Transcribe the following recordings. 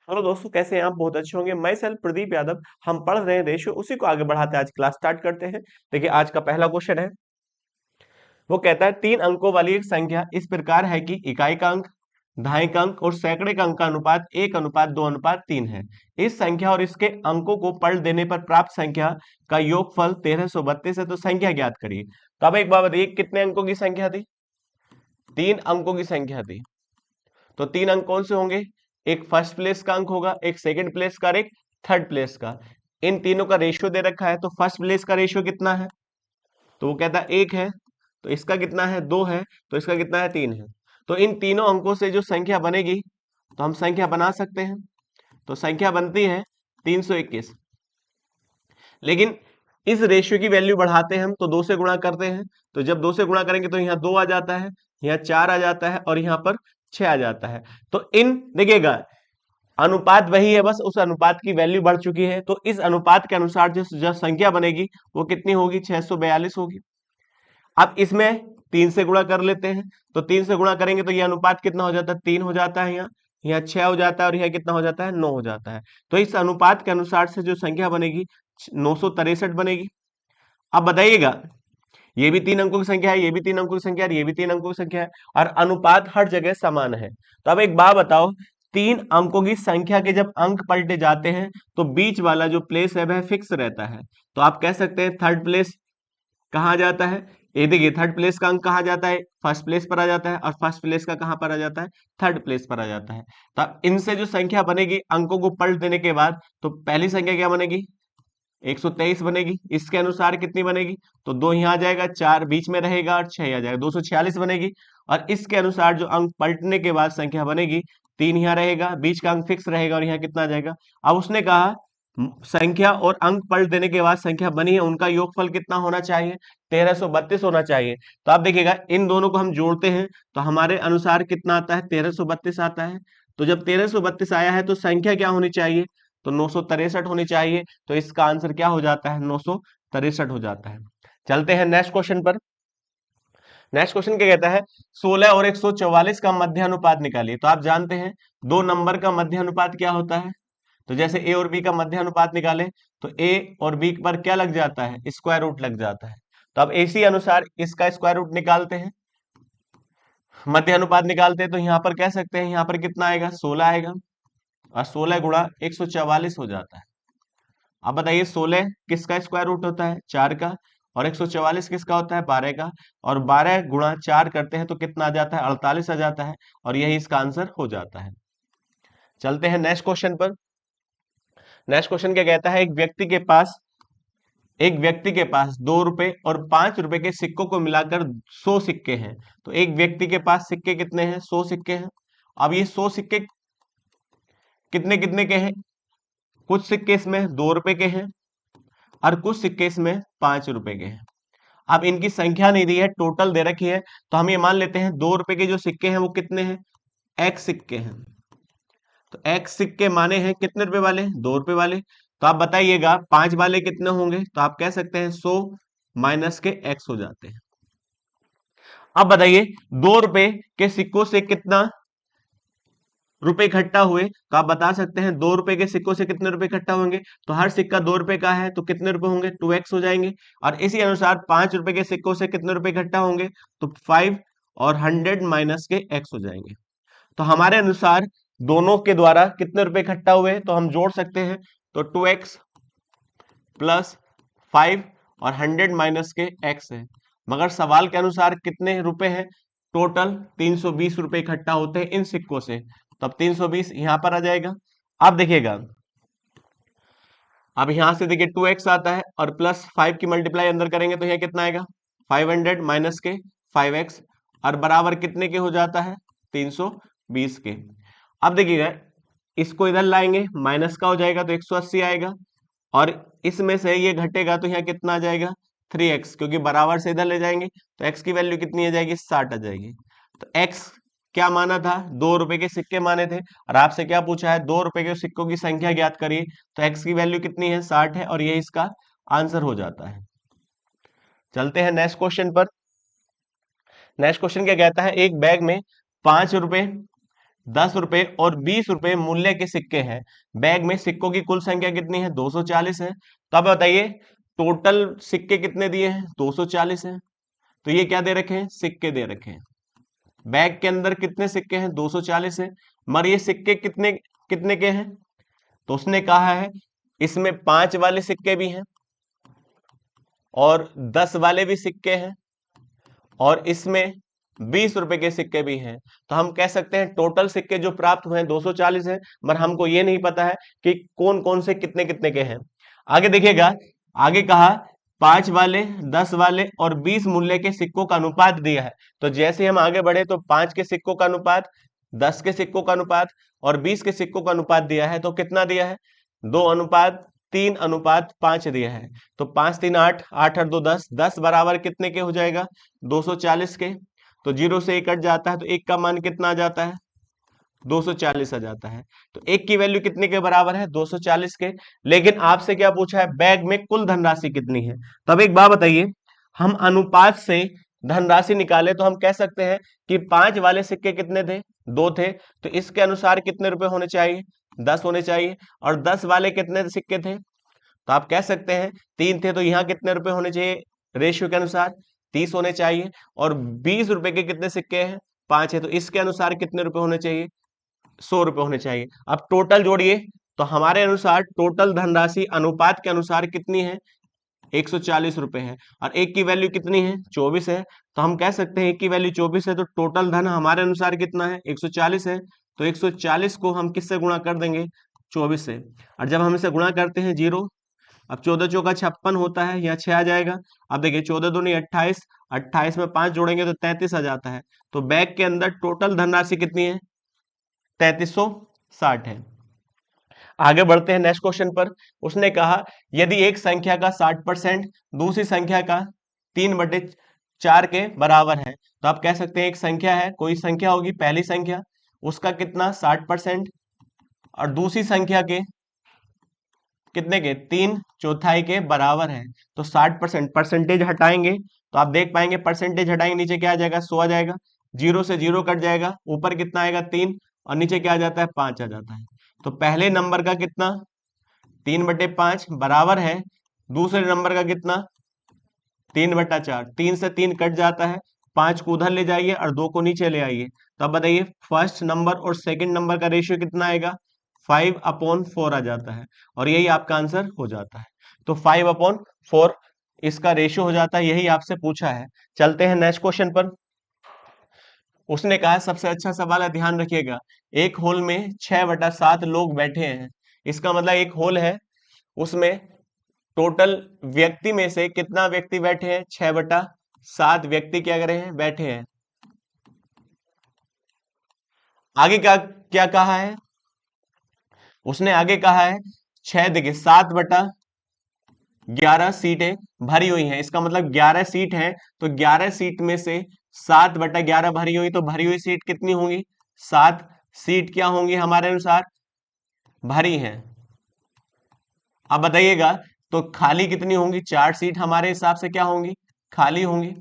Hello दोस्तों, कैसे हैं आप? बहुत अच्छे होंगे। मैं सेल्फ प्रदीप यादव। हम पढ़ रहे हैं रेशियो, उसी को आगे बढ़ाते हैं। आज क्लास स्टार्ट करते हैं। देखिए, आज का पहला क्वेश्चन है। वो कहता है 3 अंकों वाली एक संख्या इस प्रकार है कि इकाई का अंक, दहाई का अंक और सैकड़े का अंक का अनुपात 1:2:3 है। इस संख्या और इसके अंकों को पलट देने पर प्राप्त संख्या का योगफल 1332 है। तो संख्या ज्ञात करिए। तो अब एक बात बताइए, कितने अंकों की संख्या थी? 3 अंकों की संख्या थी। तो 3 अंक कौन से होंगे? एक फर्स्ट प्लेस का अंक होगा, एक सेकंड प्लेस का और एक थर्ड प्लेस का। इन तीनों का रेशियो दे रखा है। तो फर्स्ट प्लेस का रेशियो कितना है? तो वो कहता है 1 है। तो इसका कितना है? 2 है। तो इसका कितना है? 3 है। तो इन तीनों अंकों से जो संख्या बनेगी, तो हम संख्या बना सकते हैं। तो संख्या बनती है 321। लेकिन इस रेशियो की वैल्यू बढ़ाते हैं हम, तो 2 से गुणा करते हैं। तो जब 2 से गुणा करेंगे तो यहाँ 2 आ जाता है, यहाँ 4 आ जाता है और यहाँ पर 6 आ जाता है। तो इन देखिएगा, अनुपात वही है, बस उस अनुपात की वैल्यू बढ़ चुकी है। तो इस अनुपात के अनुसार जो संख्या बनेगी वो कितनी होगी? 642 होगी। अब इसमें 3 से गुणा कर लेते हैं। तो 3 से गुणा करेंगे तो ये अनुपात कितना हो जाता है? 3 हो जाता है। यहाँ 6 हो जाता है और यहाँ कितना हो जाता है? 9 हो जाता है। तो इस अनुपात के अनुसार से जो संख्या बनेगी 963 बनेगी। अब बताइएगा, ये भी 3 अंकों की संख्या है, ये भी 3 अंकों की संख्या है, ये भी 3 अंकों की संख्या है, और अनुपात हर जगह समान है। तो अब एक बात बताओ, 3 अंकों की संख्या के जब अंक पलटे जाते हैं तो बीच वाला जो प्लेस है वह फिक्स रहता है। तो आप कह सकते हैं थर्ड प्लेस कहाँ जाता है? ये देखिए, थर्ड प्लेस का अंक कहाँ जाता है? फर्स्ट प्लेस पर आ जाता है। और फर्स्ट प्लेस का कहाँ पर आ जाता है? थर्ड प्लेस पर आ जाता है। तो अब इनसे जो संख्या बनेगी अंकों को पलट देने के बाद, तो पहली संख्या क्या बनेगी? 123 बनेगी। इसके अनुसार कितनी बनेगी? तो 2 यहाँ आ जाएगा, 4 बीच में रहेगा और 6 आ जाएगा, 246 बनेगी। और इसके अनुसार जो अंक पलटने के बाद संख्या बनेगी, 3 यहाँ रहेगा, बीच का अंक फिक्स रहेगा और यहाँ कितना आ जाएगा? अब उसने कहा संख्या और अंक पलट देने के बाद संख्या बनी है, उनका योगफल कितना होना चाहिए? 1332 होना चाहिए। तो आप देखिएगा, इन दोनों को हम जोड़ते हैं तो हमारे अनुसार कितना आता है? 1332 आता है। तो जब 1332 आया है तो संख्या क्या होनी चाहिए? तो 963 होनी चाहिए। तो इसका आंसर क्या हो जाता है? 963 हो जाता है। चलते हैं नेक्स्ट क्वेश्चन पर। नेक्स्ट क्वेश्चन क्या कहता है? 16 और 144 का मध्यानुपात निकालिए। तो आप जानते हैं दो नंबर का मध्यानुपात क्या होता है। तो जैसे ए और बी का मध्यानुपात निकाले, तो ए और बी पर क्या लग जाता है? स्क्वायर रूट लग जाता है। तो अब इसी अनुसार इसका स्क्वायर रूट निकालते हैं, मध्यानुपात निकालते हैं। तो यहाँ पर कह सकते हैं, यहाँ पर कितना आएगा? 16 आएगा। और 16 गुणा 144 हो जाता है। अब बताइए, 16 किसका स्क्वायर रूट होता है? 4 का। और 144 किसका होता है? 12 का। और 12 गुणा 4 करते हैं तो कितना आ जाता है? 48 आ जाता है। और यही इसका आंसर हो जाता है। चलते हैं नेक्स्ट क्वेश्चन पर। नेक्स्ट क्वेश्चन क्या कहता है? एक व्यक्ति के पास 2 रुपए और 5 रुपए के सिक्कों को मिलाकर 100 सिक्के हैं। तो एक व्यक्ति के पास सिक्के कितने हैं? 100 सिक्के हैं। अब ये 100 सिक्के कितने कितने के हैं? कुछ सिक्के इसमें 2 रुपए के हैं और कुछ सिक्के इसमें 5 रुपए के हैं। अब इनकी संख्या नहीं दी है, टोटल दे रखी है। तो हम ये मान लेते हैं 2 रुपए के जो सिक्के हैं वो कितने हैं? एक्स सिक्के हैं। तो एक्स सिक्के माने हैं कितने रुपए वाले? 2 रुपए वाले। तो आप बताइएगा 5 वाले कितने होंगे? तो आप कह सकते हैं 100 माइनस के एक्स हो जाते हैं। अब बताइए, 2 रुपए के सिक्कों से कितना रुपए इकट्ठा हुए? तो आप बता सकते हैं 2 रुपए के सिक्कों से कितने रुपए इकट्ठा होंगे। तो हर सिक्का 2 रुपए का है, तो कितने रुपए होंगे? 2x हो जाएंगे। और इसी अनुसार 5 रुपए के सिक्कों से कितने रुपए इकट्ठा होंगे? तो 5 और 100 माइनस के x हो जाएंगे। तो हमारे अनुसार दोनों के द्वारा कितने रुपए इकट्ठा हुए? तो हम जोड़ सकते हैं। तो 2x प्लस 5 और 100 माइनस के x है। मगर सवाल के अनुसार कितने रुपए हैं? टोटल 320 रुपए इकट्ठा होते हैं इन सिक्कों से। तब 320 यहां पर आ जाएगा। अब देखिएगा, अब यहां से देखिए 2x आता है और प्लस 5 की मल्टीप्लाई अंदर करेंगे तो यह कितना आएगा? 500 माइनस के 5x, और बराबर कितने के हो जाता है? 320 के। अब देखिएगा, इसको इधर लाएंगे, माइनस का हो जाएगा तो 180 आएगा। और इसमें से ये घटेगा तो यहाँ कितना आ जाएगा? 3x, क्योंकि बराबर से इधर ले जाएंगे तो x की वैल्यू कितनी आ जाएगी? 60 आ जाएगी। तो x क्या माना था? 2 रुपए के सिक्के माने थे। और आपसे क्या पूछा है? 2 रुपए के सिक्कों की संख्या ज्ञात करिए। तो x की वैल्यू कितनी है? 60 है, और ये इसका आंसर हो जाता है। चलते हैं नेक्स्ट क्वेश्चन पर। नेक्स्ट क्वेश्चन क्या कहता है? एक बैग में 5 रुपए 10 रुपए और 20 रुपए मूल्य के सिक्के हैं। बैग में सिक्कों की कुल संख्या कितनी है? 240 है। तो अब बताइए टोटल सिक्के कितने दिए हैं? 240 है। तो ये क्या दे रखे हैं? सिक्के दे रखे हैं। बैग के अंदर कितने सिक्के हैं? 240 है। मगर ये सिक्के कितने कितने के हैं? तो उसने कहा है इसमें 5 वाले सिक्के भी हैं और 10 वाले भी सिक्के हैं और इसमें 20 रुपए के सिक्के भी हैं। तो हम कह सकते हैं टोटल सिक्के जो प्राप्त हुए हैं 240 है, मगर हमको ये नहीं पता है कि कौन कौन से कितने कितने के हैं। आगे देखिएगा, आगे कहा 5 वाले, 10 वाले और 20 मूल्य के सिक्कों का अनुपात दिया है। तो जैसे हम आगे बढ़े तो 5 के सिक्कों का अनुपात, 10 के सिक्कों का अनुपात और 20 के सिक्कों का अनुपात दिया है। तो कितना दिया है? 2:3:5 दिया है। तो 5 3 8, 8 8 2 10, 10 बराबर कितने के हो जाएगा? 240 के। तो 0 से 1 कट जाता है तो 1 का मान कितना आ जाता है? 240 आ जाता है। तो 1 की वैल्यू कितने के बराबर है? 240 के। लेकिन आपसे क्या पूछा है? बैग में कुल धनराशि कितनी है? तब एक बात बताइए, हम अनुपात से धनराशि निकाले तो हम कह सकते हैं कि 5 वाले सिक्के कितने थे? 2 थे। तो इसके अनुसार कितने रुपए होने चाहिए? 10 होने चाहिए। और 10 वाले कितने सिक्के थे? तो आप कह सकते हैं 3 थे। तो यहाँ कितने रुपए होने चाहिए? रेशियो के अनुसार 30 होने चाहिए। और 20 रुपए के कितने सिक्के हैं? 5 है। तो इसके अनुसार कितने रुपए होने चाहिए? 100 रुपए होने चाहिए। अब टोटल जोड़िए तो हमारे अनुसार टोटल धनराशि अनुपात के अनुसार कितनी है? 140 रुपए है। और एक की वैल्यू कितनी है? 24 है। तो हम कह सकते हैं एक की वैल्यू 24 है तो टोटल धन हमारे अनुसार कितना है? 140 है। तो 140 को हम किससे गुणा कर देंगे? 24 से। और जब हम इसे गुणा करते हैं 0, अब 14 चौका 56 होता है, यहाँ 6 आ जाएगा। अब देखिए 14 दूनी 28, 28 में 5 जोड़ेंगे तो 33 आ जाता है। तो बैग के अंदर टोटल धनराशि कितनी है? 3360 है। आगे बढ़ते हैं नेक्स्ट क्वेश्चन पर। उसने कहा यदि एक संख्या का 60% दूसरी संख्या का 3/4 के बराबर है। तो आप कह सकते हैं एक संख्या है, कोई संख्या होगी पहली संख्या, उसका कितना? 60% और दूसरी संख्या के कितने के? 3/4 के बराबर है। तो 60% परसेंटेज हटाएंगे तो आप देख पाएंगे परसेंटेज हटाएंगे नीचे क्या आ जाएगा? 100 आ जाएगा। 0 से 0 कट जाएगा, ऊपर कितना आएगा? 3 और नीचे क्या आ जाता है? 5 आ जाता है। तो पहले नंबर का कितना? 3/5 बराबर है दूसरे नंबर का कितना? 3/4। 3 से 3 कट जाता है, 5 को उधर ले जाइए और 2 को नीचे ले आइए। तो अब बताइए फर्स्ट नंबर और सेकंड नंबर का रेशियो कितना आएगा? 5/4 आ जाता है और यही आपका आंसर हो जाता है। तो 5/4 इसका रेशियो हो जाता है, यही आपसे पूछा है। चलते हैं नेक्स्ट क्वेश्चन पर। उसने कहा सबसे अच्छा सवाल है, ध्यान रखिएगा। एक हॉल में 6/7 लोग बैठे हैं। इसका मतलब एक हॉल है, उसमें टोटल व्यक्ति में से कितना व्यक्ति बैठे हैं? 6/7 व्यक्ति क्या कर रहे हैं? बैठे हैं। आगे क्या क्या कहा है? उसने आगे कहा है 6, देखिए 7/11 सीटें भरी हुई हैं। इसका मतलब 11 सीट है। तो 11 सीट में से 7/11 भरी हुई, तो भरी हुई सीट कितनी होंगी? 7 सीट क्या होंगी हमारे अनुसार? भरी हैं। अब बताइएगा तो खाली कितनी होंगी? 4 सीट हमारे हिसाब से क्या होंगी? खाली होंगी।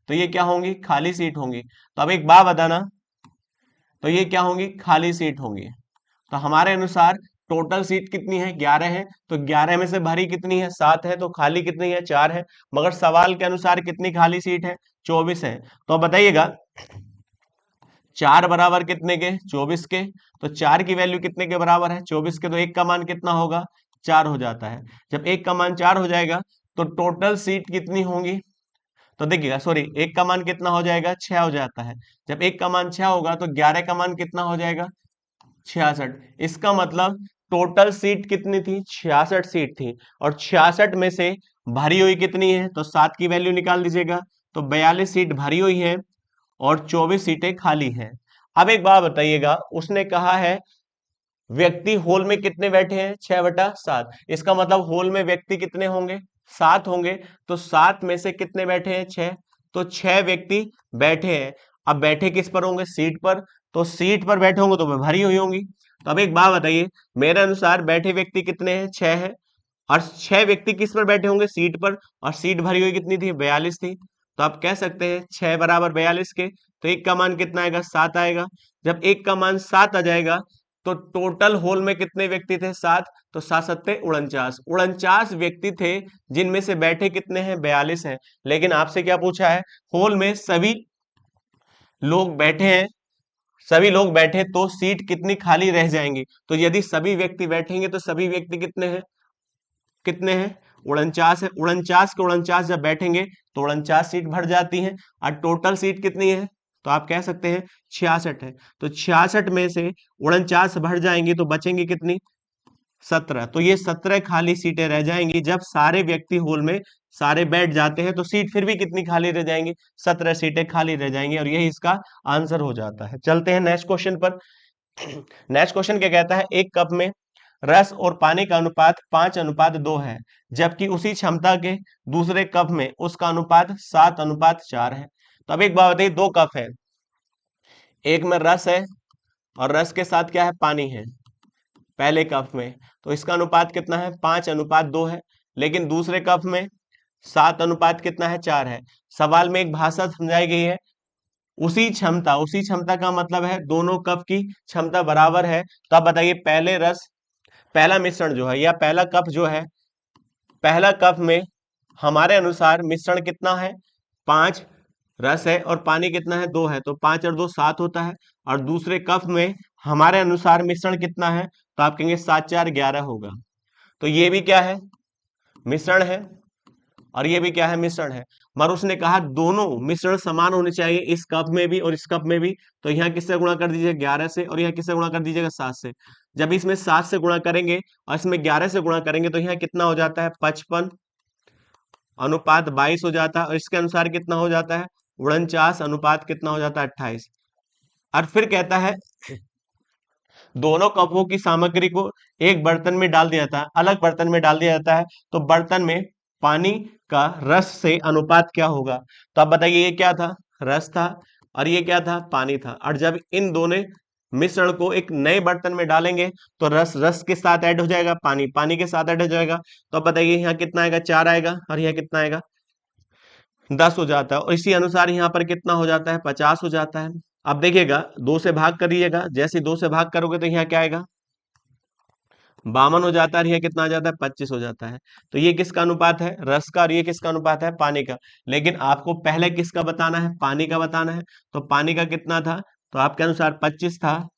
तो ये क्या होंगी? खाली सीट होंगी। तो अब एक बात बताना, तो ये क्या होंगी? खाली सीट होंगी। तो हमारे अनुसार टोटल सीट कितनी है? 11 है। तो 11 में से भरी कितनी है? 7 है। तो खाली कितनी है? 4 है। मगर सवाल के अनुसार कितनी खाली सीट है? 24 है। तो अब बताइएगा 4 बराबर कितने के? 24 के। तो 4 की वैल्यू कितने के बराबर है? 24 के। तो एक का मान कितना होगा? 4 हो जाता है। जब एक का मान 4 हो जाएगा तो टोटल सीट कितनी होंगी? तो देखिएगा, सॉरी, एक का मान कितना हो जाएगा? 6 हो जाता है। जब एक का मान 6 होगा तो 11 का मान कितना हो जाएगा? 66। इसका मतलब टोटल सीट कितनी थी? 66 सीट थी। और 66 में से भरी हुई कितनी है? तो 7 की वैल्यू निकाल दीजिएगा। तो 42 सीट भरी हुई है और 24 सीटें खाली हैं। अब एक बात बताइएगा, उसने कहा है व्यक्ति हॉल में कितने बैठे हैं? 6/7। इसका मतलब हॉल में व्यक्ति कितने होंगे? 7 होंगे। तो 7 में से कितने बैठे हैं? 6। तो 6 व्यक्ति बैठे हैं। अब बैठे किस पर होंगे? सीट पर। तो सीट पर बैठे होंगे तो वह भरी हुई होंगी। तो अब एक बात बताइए, मेरे अनुसार बैठे व्यक्ति कितने हैं? 6 है। और 6 व्यक्ति किस पर बैठे होंगे? सीट पर। और सीट भरी हुई कितनी थी? 42 थी। तो आप कह सकते हैं 6 बराबर 42 के। तो 1 का मान कितना आएगा, 7 आएगा। जब 1 का मान 7 आ जाएगा तो टोटल होल में कितने व्यक्ति थे, 7, तो 7 सत्ते 49, 49 व्यक्ति थे, जिनमें से बैठे कितने हैं, 42 हैं। लेकिन आपसे क्या पूछा है, होल में सभी लोग बैठे हैं, सभी लोग बैठे तो सीट कितनी खाली रह जाएंगी। तो यदि सभी व्यक्ति बैठेंगे तो सभी व्यक्ति कितने हैं, कितने हैं, 49 है। 49 के 49 जब बैठेंगे तो 49 सीट भर जाती हैं, और टोटल सीट कितनी है, तो आप कह सकते हैं 66 है। तो 66 में से 49 भर जाएंगी तो बचेंगी कितनी, 17। तो ये 17 खाली सीटें रह जाएंगी। जब सारे व्यक्ति होल में सारे बैठ जाते हैं तो सीट फिर भी कितनी खाली रह जाएंगी, 17 सीटें खाली रह जाएंगी, और यही इसका आंसर हो जाता है। चलते हैं नेक्स्ट क्वेश्चन पर। नेक्स्ट क्वेश्चन क्या कहता है, एक कप में रस और पानी का अनुपात 5:2 है, जबकि उसी क्षमता के दूसरे कप में उसका अनुपात 7:4 है। तो अब एक बात बताइए, दो कप है, एक में रस है और रस के साथ क्या है, पानी है पहले कप में, तो इसका अनुपात कितना है, 5:2 है। लेकिन दूसरे कप में 7 कितना है, 4 है। सवाल में एक भाषा समझाई गई है, उसी क्षमता का मतलब है दोनों कप की क्षमता बराबर है। तो आप बताइए, पहला मिश्रण जो है या पहला कप जो है, पहला कप में हमारे अनुसार मिश्रण कितना है, 5 रस है और पानी कितना है, 2 है, तो 5 और 2 7 होता है। और दूसरे कप में हमारे अनुसार मिश्रण कितना है, तो आप कहेंगे 7 4 11 होगा। तो ये भी क्या है, मिश्रण है, और ये भी क्या है, मिश्रण है। मगर उसने कहा दोनों मिश्रण समान होने चाहिए, इस कप में भी और इस कप में भी। तो यहाँ किससे गुणा कर दीजिए, 11 से, और यहाँ किससे गुणा कर दीजिएगा, 7 से। जब इसमें 7 से गुणा करेंगे और इसमें 11 से गुणा करेंगे तो यहाँ कितना हो जाता है, 55:22 हो जाता है। और इसके अनुसार कितना हो जाता है, 49 अनुपात कितना हो जाता है, 28। और फिर कहता है दोनों कपों की सामग्री को एक बर्तन में डाल दिया जाता है, अलग बर्तन में डाल दिया जाता है, तो बर्तन में पानी का रस से अनुपात क्या होगा। तो आप बताइए, ये क्या था, रस था, और ये क्या था, पानी था। और जब इन दोनों मिश्रण को एक नए बर्तन में डालेंगे तो रस रस के साथ ऐड हो जाएगा, पानी पानी के साथ ऐड हो जाएगा। तो आप बताइए, यहाँ कितना आएगा, 4 आएगा, और यहाँ कितना आएगा, 10 हो जाता है। और इसी अनुसार यहाँ पर कितना हो जाता है, 50 हो जाता है। अब देखिएगा, 2 से भाग करिएगा, जैसे ही 2 से भाग करोगे तो यहाँ क्या आएगा, 52 हो जाता है, और यहाँ कितना आ जाता है, 25 हो जाता है। तो ये किसका अनुपात है, रस का, और ये किसका अनुपात है, पानी का। लेकिन आपको पहले किसका बताना है, पानी का बताना है। तो पानी का कितना था, तो आपके अनुसार 25 था,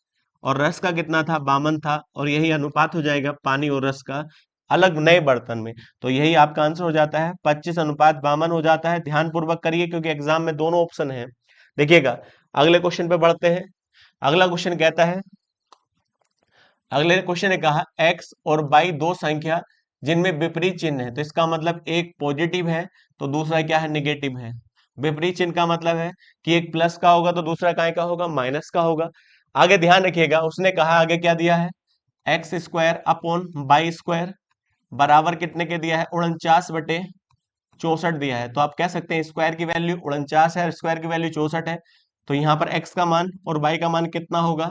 और रस का कितना था, 52 था, और यही अनुपात हो जाएगा पानी और रस का अलग नए बर्तन में। तो यही आपका आंसर हो जाता है, 25:52 हो जाता है। ध्यानपूर्वक करिए क्योंकि एग्जाम में दोनों ऑप्शन है। देखिएगा, अगले क्वेश्चन पे बढ़ते हैं। अगला क्वेश्चन कहता है, अगले क्वेश्चन ने कहा x और y दो संख्या जिनमें विपरीत चिन्ह है। तो इसका मतलब एक पॉजिटिव है तो दूसरा क्या है, निगेटिव है। विपरीत चिन्ह का मतलब है कि एक प्लस का होगा तो दूसरा काय का होगा, माइनस का होगा। आगे ध्यान रखिएगा, उसने कहा आगे क्या दिया है, x² अपॉन y² बराबर कितने के दिया है, 49/64 दिया है। तो आप कह सकते हैं स्क्वायर की वैल्यू 49 है और स्क्वायर की वैल्यू 64 है। तो यहाँ पर x का मान और y का मान कितना होगा,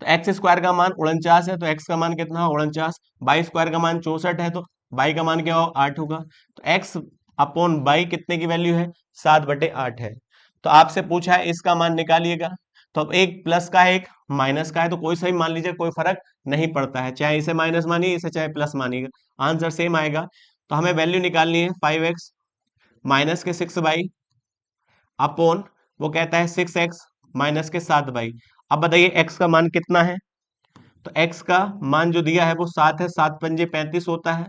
तो x² का मान 49 है तो x का मान कितना है, 49। y² का मान 64 है तो y का मान क्या होगा, 8 होगा। तो x अपॉन y कितने की वैल्यू है, 7/8 है। तो आपसे पूछा है इसका मान निकालिएगा। तो अब एक प्लस का है एक माइनस का है, तो कोई सा भी मान लीजिए, कोई फर्क नहीं पड़ता है, चाहे इसे माइनस मानिए इसे चाहे प्लस मानिएगा, आंसर सेम आएगा। तो हमें वैल्यू निकालनी है 5x माइनस के 6y अपॉन, वो कहता है 6x माइनस के 7y। अब बताइए x का मान कितना है, तो x का मान जो दिया है वो 7 है, 7×5 = 35 होता है।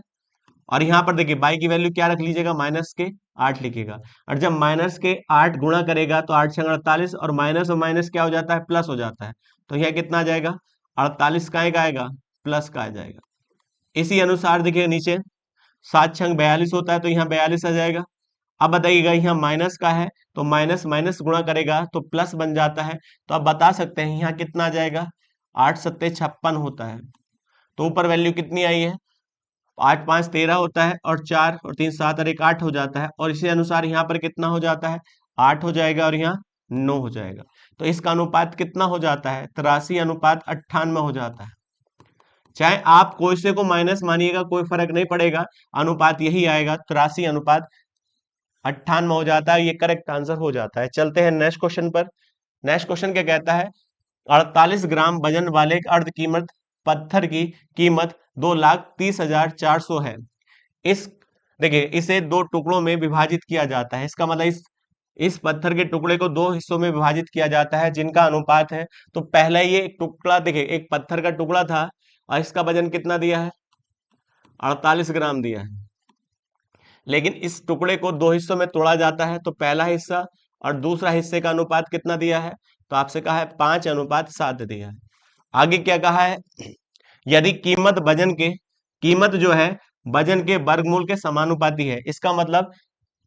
और यहाँ पर देखिए y की वैल्यू क्या रख लीजिएगा, माइनस के 8 लिखिएगा। और जब माइनस के 8 गुणा करेगा तो 8 6 48, और माइनस और माइनस क्या हो जाता है, प्लस हो जाता है। तो यह कितना आ जाएगा, 48 का आएगा, प्लस का आ जाएगा। इसी अनुसार देखिए नीचे 7 6 42 होता है तो यहाँ 42 आ जाएगा। अब बताइएगा, यहाँ माइनस का है तो माइनस माइनस गुणा करेगा तो प्लस बन जाता है। तो आप बता सकते हैं यहाँ कितना आ जाएगा, 8 7 56 होता है। तो ऊपर वैल्यू कितनी आई है, 8 5 13 होता है, और 4 और 3 7 और 1 8 हो जाता है। और इसी अनुसार यहाँ पर कितना हो जाता है, 8 हो जाएगा, और यहाँ 9 हो जाएगा। तो इसका अनुपात कितना हो जाता है, 83:98 हो जाता है। चाहे आप कोई से को माइनस मानिएगा कोई फर्क नहीं पड़ेगा, अनुपात यही आएगा, 83:98। 98 हो जाता है, ये करेक्ट आंसर हो जाता है। चलते हैं नेक्स्ट क्वेश्चन पर। नेक्स्ट क्वेश्चन क्या कहता है, 48 ग्राम वजन वाले एक अर्ध कीमत पत्थर की कीमत 2,30,400 है। इस देखिए इसे दो टुकड़ों में विभाजित किया जाता है, इसका मतलब इस पत्थर के टुकड़े को दो हिस्सों में विभाजित किया जाता है जिनका अनुपात है। तो पहला ये एक टुकड़ा, देखिए एक पत्थर का टुकड़ा था और इसका वजन कितना दिया है, 48 ग्राम दिया है। लेकिन इस टुकड़े को दो हिस्सों में तोड़ा जाता है, तो पहला हिस्सा और दूसरा हिस्से का अनुपात कितना दिया है, तो आपसे कहा है 5:7 दिया है। आगे क्या कहा है, यदि कीमत जो है वजन के वर्गमूल के समानुपाती है, इसका मतलब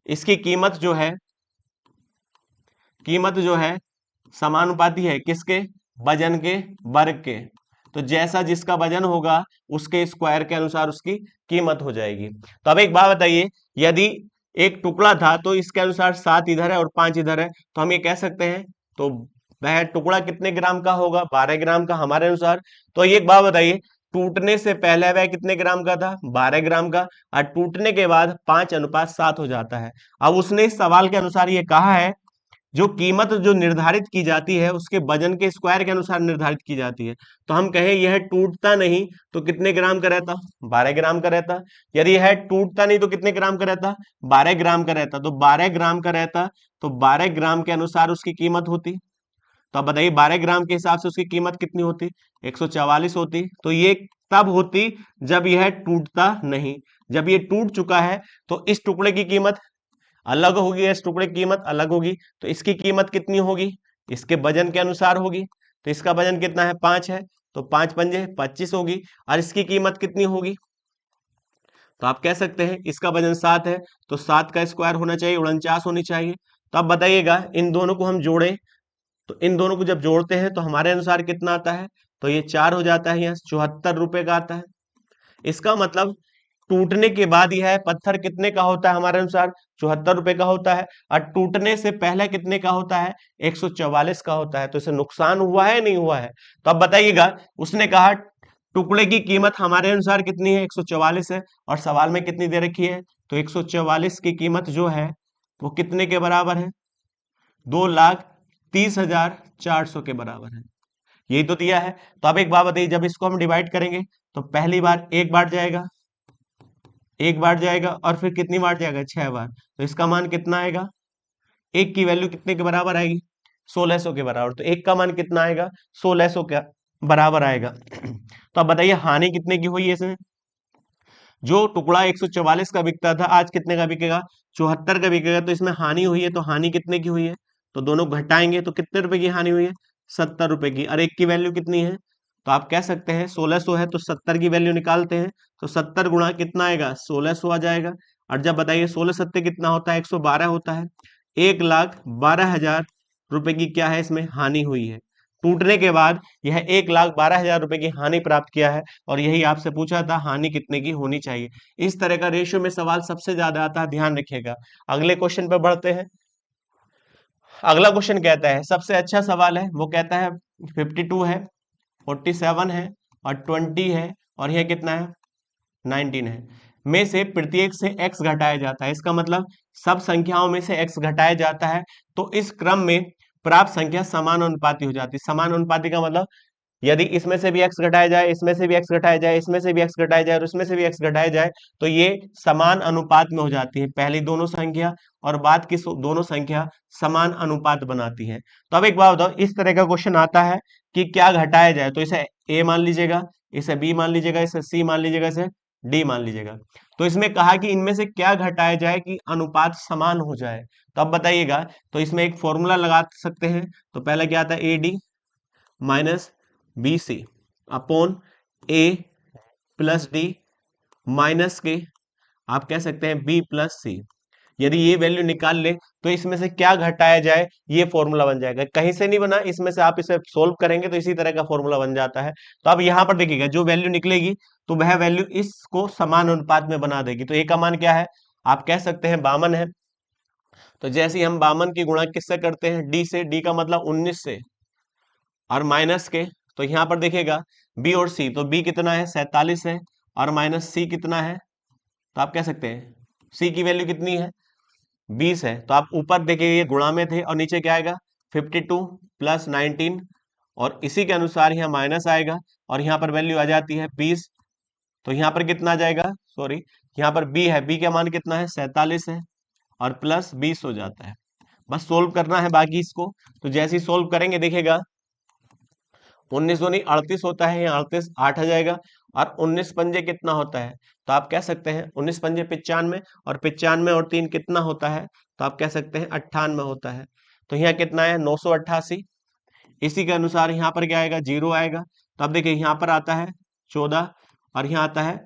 इसकी कीमत जो है समानुपाती है किसके, वजन के वर्ग के। तो जैसा जिसका वजन होगा उसके स्क्वायर के अनुसार उसकी कीमत हो जाएगी। तो अब एक बात बताइए, यदि एक टुकड़ा था तो इसके अनुसार 7 इधर है और 5 इधर है, तो हम ये कह सकते हैं तो वह टुकड़ा कितने ग्राम का होगा, 12 ग्राम का हमारे अनुसार। तो ये एक बात बताइए, टूटने से पहले वह कितने ग्राम का था, 12 ग्राम का, और टूटने के बाद 5:7 हो जाता है। अब उसने इस सवाल के अनुसार ये कहा है जो कीमत जो निर्धारित की जाती है उसके वजन के स्क्वायर के अनुसार निर्धारित की जाती है। तो हम कहें यह टूटता नहीं तो कितने ग्राम का रहता, 12 ग्राम का रहता। यदि यह टूटता नहीं तो कितने ग्राम का रहता, 12 ग्राम का रहता। तो 12 ग्राम का रहता तो 12 ग्राम के अनुसार उसकी कीमत होती। तो अब बताइए 12 ग्राम के हिसाब से उसकी कीमत कितनी होती, 144 होती। तो ये तब होती जब यह टूटता नहीं। जब ये टूट चुका है तो इस टुकड़े की कीमत अलग होगी, इस टुकड़े की कीमत अलग होगी। तो इसकी कीमत कितनी होगी, इसके वजन के अनुसार होगी। तो इसका वजन कितना है, 5 है, तो 5 पंजे 25 होगी। और इसकी कीमत कितनी होगी, तो आप कह सकते हैं इसका वजन 7 है, तो 7 का स्क्वायर होना चाहिए, 49 होनी चाहिए। तो आप बताइएगा इन दोनों को हम जोड़ें, तो इन दोनों को जब जोड़ते हैं तो हमारे अनुसार कितना आता है, तो ये 4 हो जाता है, यहाँ 74 रुपए का आता है। इसका मतलब टूटने के बाद यह पत्थर कितने का होता है हमारे अनुसार, 74 रुपए का होता है। और टूटने से पहले कितने का होता है, 144 का होता है। तो इसे नुकसान हुआ है नहीं हुआ है, तो अब बताइएगा। उसने कहा टुकड़े की कीमत हमारे अनुसार कितनी है, 144 है, और सवाल में कितनी दे रखी है, तो 144 की कीमत जो है वो कितने के बराबर है, 2,30,400 के बराबर है। यही तो दिया है। तो अब एक बात बताइए, जब इसको हम डिवाइड करेंगे तो पहली बार एक बार जाएगा, एक बार जाएगा, और फिर कितनी बार जाएगा, 6 बार। तो इसका मान कितना आएगा, एक की वैल्यू कितने के बराबर आएगी, 1600 के बराबर। तो एक का मान कितना आएगा, 1600 के बराबर आएगा। तो अब बताइए हानि कितने की हुई है इसमें, जो टुकड़ा 144 का बिकता था आज कितने का बिकेगा, 74 का बिकेगा। तो इसमें हानि हुई है, तो हानि कितने की हुई है, तो दोनों घटाएंगे तो कितने रुपए की हानि हुई है, 70 रुपए की। और एक की वैल्यू कितनी है, तो आप कह सकते हैं 1600 है, तो 70 की वैल्यू निकालते हैं, तो 70 गुणा कितना आएगा, 1600 आ जाएगा। और जब बताइए 16 सत्ते कितना होता है, 112 होता है। 1,12,000 रुपए की क्या है इसमें हानि हुई है। टूटने के बाद यह 1,12,000 रुपए की हानि प्राप्त किया है, और यही आपसे पूछा था हानि कितने की होनी चाहिए। इस तरह का रेशियो में सवाल सबसे ज्यादा आता है, ध्यान रखिएगा। अगले क्वेश्चन पर बढ़ते हैं। अगला क्वेश्चन कहता है, सबसे अच्छा सवाल है, वो कहता है 52 है, 47 है, और 20 है, और यह कितना है, 19 है, में से प्रत्येक से x घटाया जाता है। इसका मतलब सब संख्याओं में से x घटाया जाता है, तो इस क्रम में प्राप्त संख्या समानुपाती हो जाती है। समानुपाती का मतलब यदि इसमें से भी x घटाया जाए, इसमें से भी x घटाया जाए, इसमें से भी x घटाया जाए, और इसमें से भी x घटाया जाए, तो ये समान अनुपात में हो जाती है, पहली दोनों संख्या और बाद की दोनों संख्या समान अनुपात बनाती है। तो अब एक बात बताओ, इस तरह का क्वेश्चन आता है कि क्या घटाया जाए, तो इसे a मान लीजिएगा, इसे b मान लीजिएगा, इसे c मान लीजिएगा, इसे d मान लीजिएगा। तो इसमें कहा कि इनमें से क्या घटाया जाए कि अनुपात समान हो जाए। तो अब बताइएगा, तो इसमें एक फॉर्मूला लगा सकते हैं। तो पहला क्या आता है, AD minus BC upon A plus D minus के आप कह सकते हैं B प्लस C। यदि ये वैल्यू निकाल ले तो इसमें से क्या घटाया जाए, ये फॉर्मूला बन जाएगा। कहीं से नहीं बना, इसमें से आप इसे सोल्व करेंगे तो इसी तरह का फॉर्मूला बन जाता है। तो अब यहाँ पर देखिएगा जो वैल्यू निकलेगी तो वह वैल्यू इसको समान अनुपात में बना देगी। तो A का मान क्या है, आप कह सकते हैं 52 है। तो जैसे ही हम 52 की गुणा किससे करते हैं, D से, D का मतलब 19 से, और माइनस के, तो यहां पर देखिएगा बी और सी, तो बी कितना है, 47 है, और माइनस सी कितना है, तो आप कह सकते हैं सी की वैल्यू कितनी है, 20 है, तो आप ऊपर देखिए ये गुणा में थे और नीचे क्या आएगा 52 प्लस 19, और इसी के अनुसार यहाँ माइनस आएगा और यहाँ पर वैल्यू आ जाती है 20। तो यहाँ पर कितना आ जाएगा, सॉरी यहाँ पर बी है, बी का मान कितना है 47 है और प्लस 20 हो जाता है। बस सोल्व करना है बाकी इसको। तो जैसे ही सोल्व करेंगे देखिएगा 19 दूनी 38 होता है, यहाँ 38 8 आ जाएगा, और 19 पंजे कितना होता है, तो आप कह सकते हैं 19 पंजे 95, और 95 और 3 कितना होता है, तो आप कह सकते हैं 98 होता है। तो यहाँ कितना है 988। इसी के अनुसार यहाँ पर क्या आएगा, जीरो आएगा। तो अब देखिए यहाँ पर आता है 14 और यहाँ आता है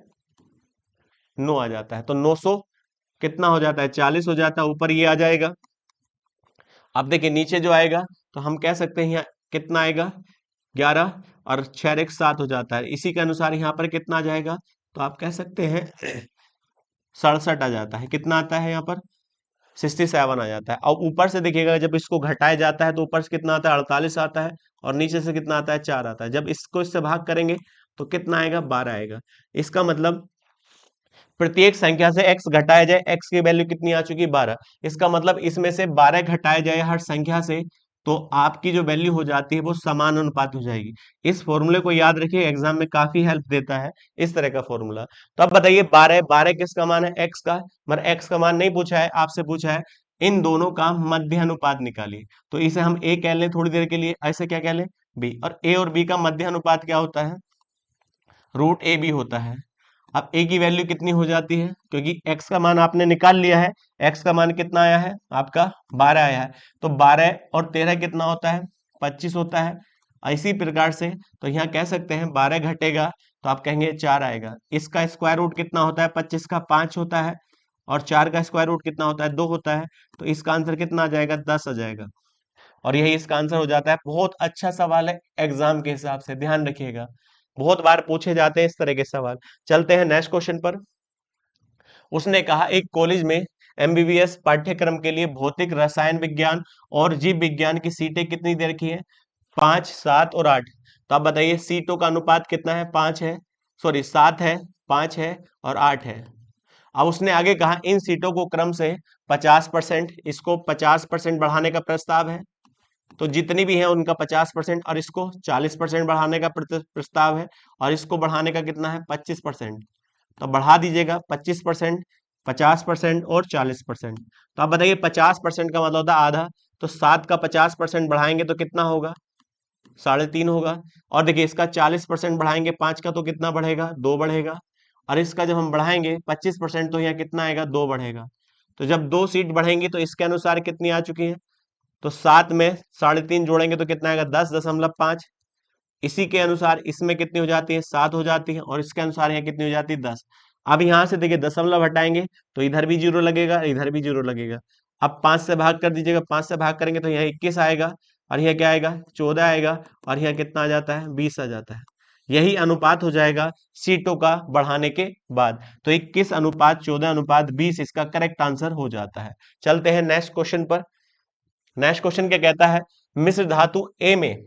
9 आ जाता है, तो 900 कितना हो जाता है 40 हो जाता है, ऊपर ये आ जाएगा। अब देखिए नीचे जो आएगा तो हम कह सकते हैं यहाँ कितना आएगा 11 और 6 एक 7 हो जाता है। इसी के अनुसार यहाँ पर कितना आ जाएगा, तो आप कह सकते हैं 67 आ जाता है। कितना आता है यहाँ पर 67 आ जाता है। और ऊपर से देखिएगा जब इसको घटाया जाता है तो ऊपर से कितना आता है 48 आता है, और नीचे से कितना आता है 4 आता है। जब इसको इससे भाग करेंगे तो कितना आएगा 12 आएगा। इसका मतलब प्रत्येक संख्या से x घटाया जाए, x की वैल्यू कितनी आ चुकी 12, इसका मतलब इसमें से 12 घटाया जाए हर संख्या से, तो आपकी जो वैल्यू हो जाती है वो समान अनुपात हो जाएगी। इस फॉर्मूले को याद रखिए, एग्जाम में काफी हेल्प देता है इस तरह का फॉर्मूला। तो अब बताइए 12 12 किसका मान है, x का, मगर x का मान नहीं पूछा है, आपसे पूछा है इन दोनों का मध्य अनुपात निकालिए। तो इसे हम a कह लें थोड़ी देर के लिए, ऐसे क्या कह लें b, और a और b का मध्य अनुपात क्या होता है, रूट ए बी होता है। अब a की वैल्यू कितनी हो जाती है, क्योंकि x का मान आपने निकाल लिया है, x का मान कितना आया है आपका 12 आया है, तो 12 और 13 कितना होता है 25 होता है। इसी प्रकार से तो यहाँ कह सकते हैं 12 घटेगा तो आप कहेंगे 4 आएगा। इसका स्क्वायर रूट कितना होता है 25 का 5 होता है, और 4 का स्क्वायर रूट कितना होता है 2 होता है। तो इसका आंसर कितना आ जाएगा 10 आ जाएगा, और यही इसका आंसर हो जाता है। बहुत अच्छा सवाल है एग्जाम के हिसाब से, ध्यान रखिएगा, बहुत बार पूछे जाते हैं इस तरह के सवाल। चलते हैं नेक्स्ट क्वेश्चन पर। उसने कहा एक कॉलेज में एमबीबीएस पाठ्यक्रम के लिए भौतिक रसायन विज्ञान और जीव विज्ञान की सीटें कितनी दे रखी है, 5 7 और 8। तो आप बताइए सीटों का अनुपात कितना है, 5 है, सॉरी 7 है, 5 है और 8 है। अब उसने आगे कहा इन सीटों को क्रम से 50%, इसको 50% बढ़ाने का प्रस्ताव है, तो जितनी भी है उनका 50%, और इसको 40% बढ़ाने का प्रस्ताव है, और इसको बढ़ाने का कितना है 25%। तो बढ़ा दीजिएगा 25%, 50% और 40%। तो आप बताइए 50% का मतलब होता है आधा, तो 7 का 50% बढ़ाएंगे तो कितना होगा 3.5 होगा। और देखिए इसका 40% बढ़ाएंगे 5 का तो कितना बढ़ेगा 2 बढ़ेगा, और इसका जब हम बढ़ाएंगे 25% तो यहाँ कितना आएगा 2 बढ़ेगा। तो जब 2 सीट बढ़ेंगी तो इसके अनुसार कितनी आ चुकी है, तो 7 में 3.5 जोड़ेंगे तो कितना आएगा 10.5। इसी के अनुसार इसमें कितनी हो जाती है 7 हो जाती है, और इसके अनुसार यहाँ कितनी हो जाती है 10। अब यहाँ से देखिए दशमलव हटाएंगे तो इधर भी जीरो लगेगा, इधर भी जीरो लगेगा। अब 5 से भाग कर दीजिएगा, 5 से भाग करेंगे तो यहाँ 21 आएगा, और यहाँ क्या आएगा 14 आएगा, और यहाँ कितना आ जाता है 20 आ जाता है। यही अनुपात हो जाएगा सीटों का बढ़ाने के बाद। तो 21:14:20 इसका करेक्ट आंसर हो जाता है। चलते हैं नेक्स्ट क्वेश्चन पर। नेक्स्ट क्वेश्चन क्या कहता है, मिश्र धातु ए में,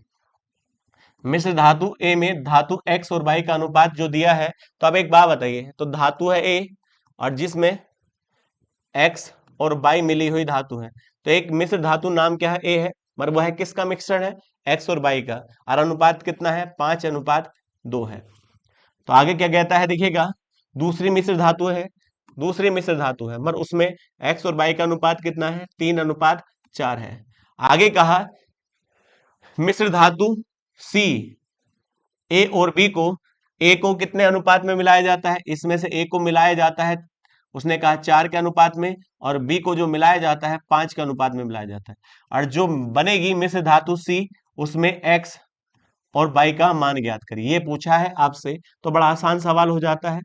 मिश्र धातु ए में धातु एक्स और वाई का अनुपात जो दिया है, तो अब एक बात बताइए, तो धातु है ए और जिसमें एक्स और वाई मिली हुई धातु है, तो एक मिश्र धातु नाम क्या है ए है, मगर वह है किसका मिश्रण है एक्स और वाई का, और अनुपात कितना है 5:2 है। तो आगे क्या कहता है देखिएगा, दूसरी मिश्र धातु है, दूसरी मिश्र धातु है मगर उसमें एक्स और वाई का अनुपात कितना है 3:4 है। आगे कहा मिश्र धातु सी ए और बी को, ए को कितने अनुपात में मिलाया जाता है, इसमें से ए को मिलाया जाता है उसने कहा 4 के अनुपात में, और बी को जो मिलाया जाता है 5 के अनुपात में मिलाया जाता है। और जो बनेगी मिश्र धातु सी उसमें एक्स और वाई का मान ज्ञात करिए, ये पूछा है आपसे, तो बड़ा आसान सवाल हो जाता है।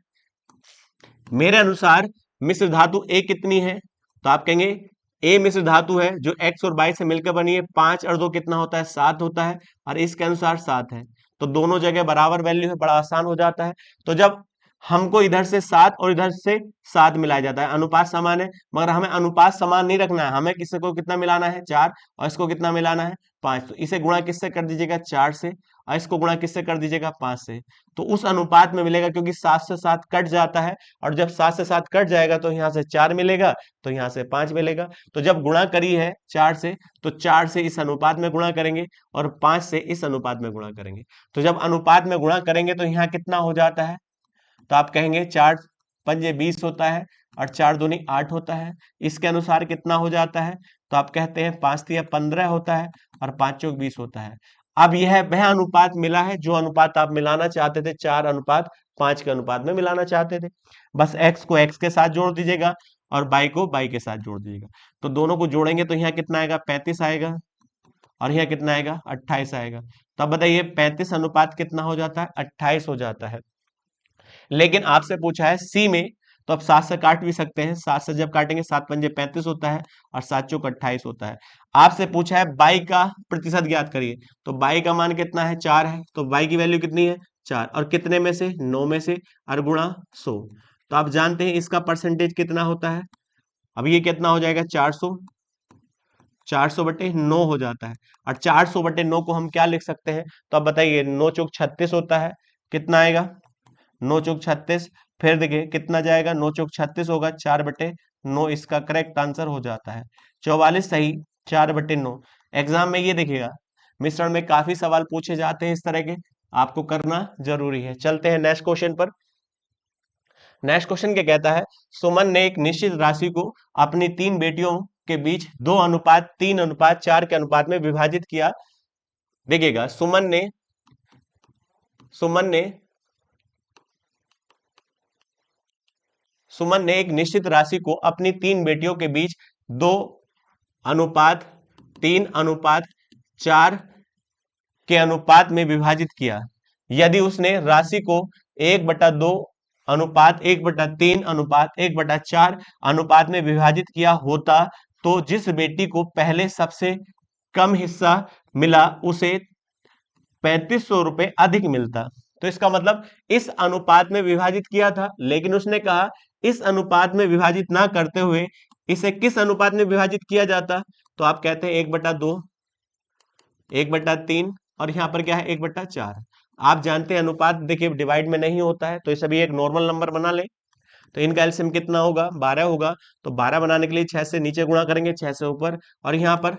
मेरे अनुसार मिश्र धातु ए कितनी है, तो आप कहेंगे ए मिश्र धातु है जो एक्स और वाई से मिलकर बनी है, 5 और 2 कितना होता है 7 होता है, और इसके अनुसार 7 है, तो दोनों जगह बराबर वैल्यू है, बड़ा आसान हो जाता है। तो जब हमको इधर से 7 और इधर से 7 मिलाया जाता है, अनुपात समान है, मगर हमें अनुपात समान नहीं रखना है, हमें किसी को कितना मिलाना है 4 और इसको कितना मिलाना है 5। तो इसे गुणा किससे कर दीजिएगा 4 से और इसको गुणा किससे कर दीजिएगा 5 से, तो उस अनुपात में मिलेगा, क्योंकि 7 से 7 कट जाता है और जब 7 से 7 कट जाएगा तो यहाँ से 4 मिलेगा, तो यहाँ से 5 मिलेगा। तो जब गुणा करी है 4 से, तो 4 से इस अनुपात में गुणा करेंगे और 5 से इस अनुपात में गुणा करेंगे। तो जब अनुपात में गुणा करेंगे तो यहाँ कितना हो जाता है, तो आप कहेंगे 4 पंजे 20 होता है और 4 दूनी 8 होता है। इसके अनुसार कितना हो जाता है, तो आप कहते हैं 5 तिया 15 होता है और 5 चौक 20 होता है। अब यह वह अनुपात मिला है जो अनुपात आप मिलाना चाहते थे, 4 अनुपात 5 के अनुपात में मिलाना चाहते थे। बस x को x के साथ जोड़ दीजिएगा और y को y के साथ जोड़ दीजिएगा। तो दोनों को जोड़ेंगे तो यहाँ कितना आएगा 35 आएगा और यहाँ कितना आएगा 28 आएगा। तो अब बताइए 35 अनुपात कितना हो जाता है 28 हो जाता है। लेकिन आपसे पूछा है सी में, तो आप 7 से काट भी सकते हैं, 7 से जब काटेंगे 7 पंजे 35 होता है और 7 चौक 28 होता है। आपसे पूछा है बाई का प्रतिशत ज्ञात करिए, तो बाई का मान कितना है 4 है, तो बाई की वैल्यू कितनी है 4 और कितने में से 9 में से और गुणा 100। तो आप जानते हैं इसका परसेंटेज कितना होता है, अब ये कितना हो जाएगा 400, 400 बटे 9 हो जाता है। और 400 बटे 9 को हम क्या लिख सकते हैं, तो अब बताइए 9 चौक 36 होता है, कितना आएगा 9 चौक 36, फिर देखिए कितना जाएगा 9 चौक 36 होगा 4 बटे 9, इसका करेक्ट आंसर हो जाता है 44 सही 4 बटे 9। एग्जाम में ये देखिएगा मिश्रण में काफी सवाल पूछे जाते हैं इस तरह के, आपको करना जरूरी है। चलते हैं नेक्स्ट क्वेश्चन पर। नेक्स्ट क्वेश्चन क्या कहता है, सुमन ने एक निश्चित राशि को अपनी 3 बेटियों के बीच 2:3:4 के अनुपात में विभाजित किया। देखिएगा सुमन ने एक निश्चित राशि को अपनी 3 बेटियों के बीच 2:3:4 के अनुपात में विभाजित किया। यदि उसने राशि को 1/2:1/3:1/4 अनुपात में विभाजित किया होता तो जिस बेटी को पहले सबसे कम हिस्सा मिला उसे 3500 रुपए अधिक मिलता। तो इसका मतलब इस अनुपात में विभाजित किया था, लेकिन उसने कहा इस अनुपात में विभाजित ना करते हुए इसे किस अनुपात में विभाजित किया जाता, तो आप कहते हैं 1/2, 1/3 और यहां पर क्या है 1/4। आप जानते हैं अनुपात देखिए डिवाइड में नहीं होता है, तो इसे भी एक नॉर्मल नंबर बना ले। तो इनका एलसीएम कितना होगा 12 होगा, तो 12 बनाने के लिए 6 से नीचे गुणा करेंगे 6 से ऊपर, और यहाँ पर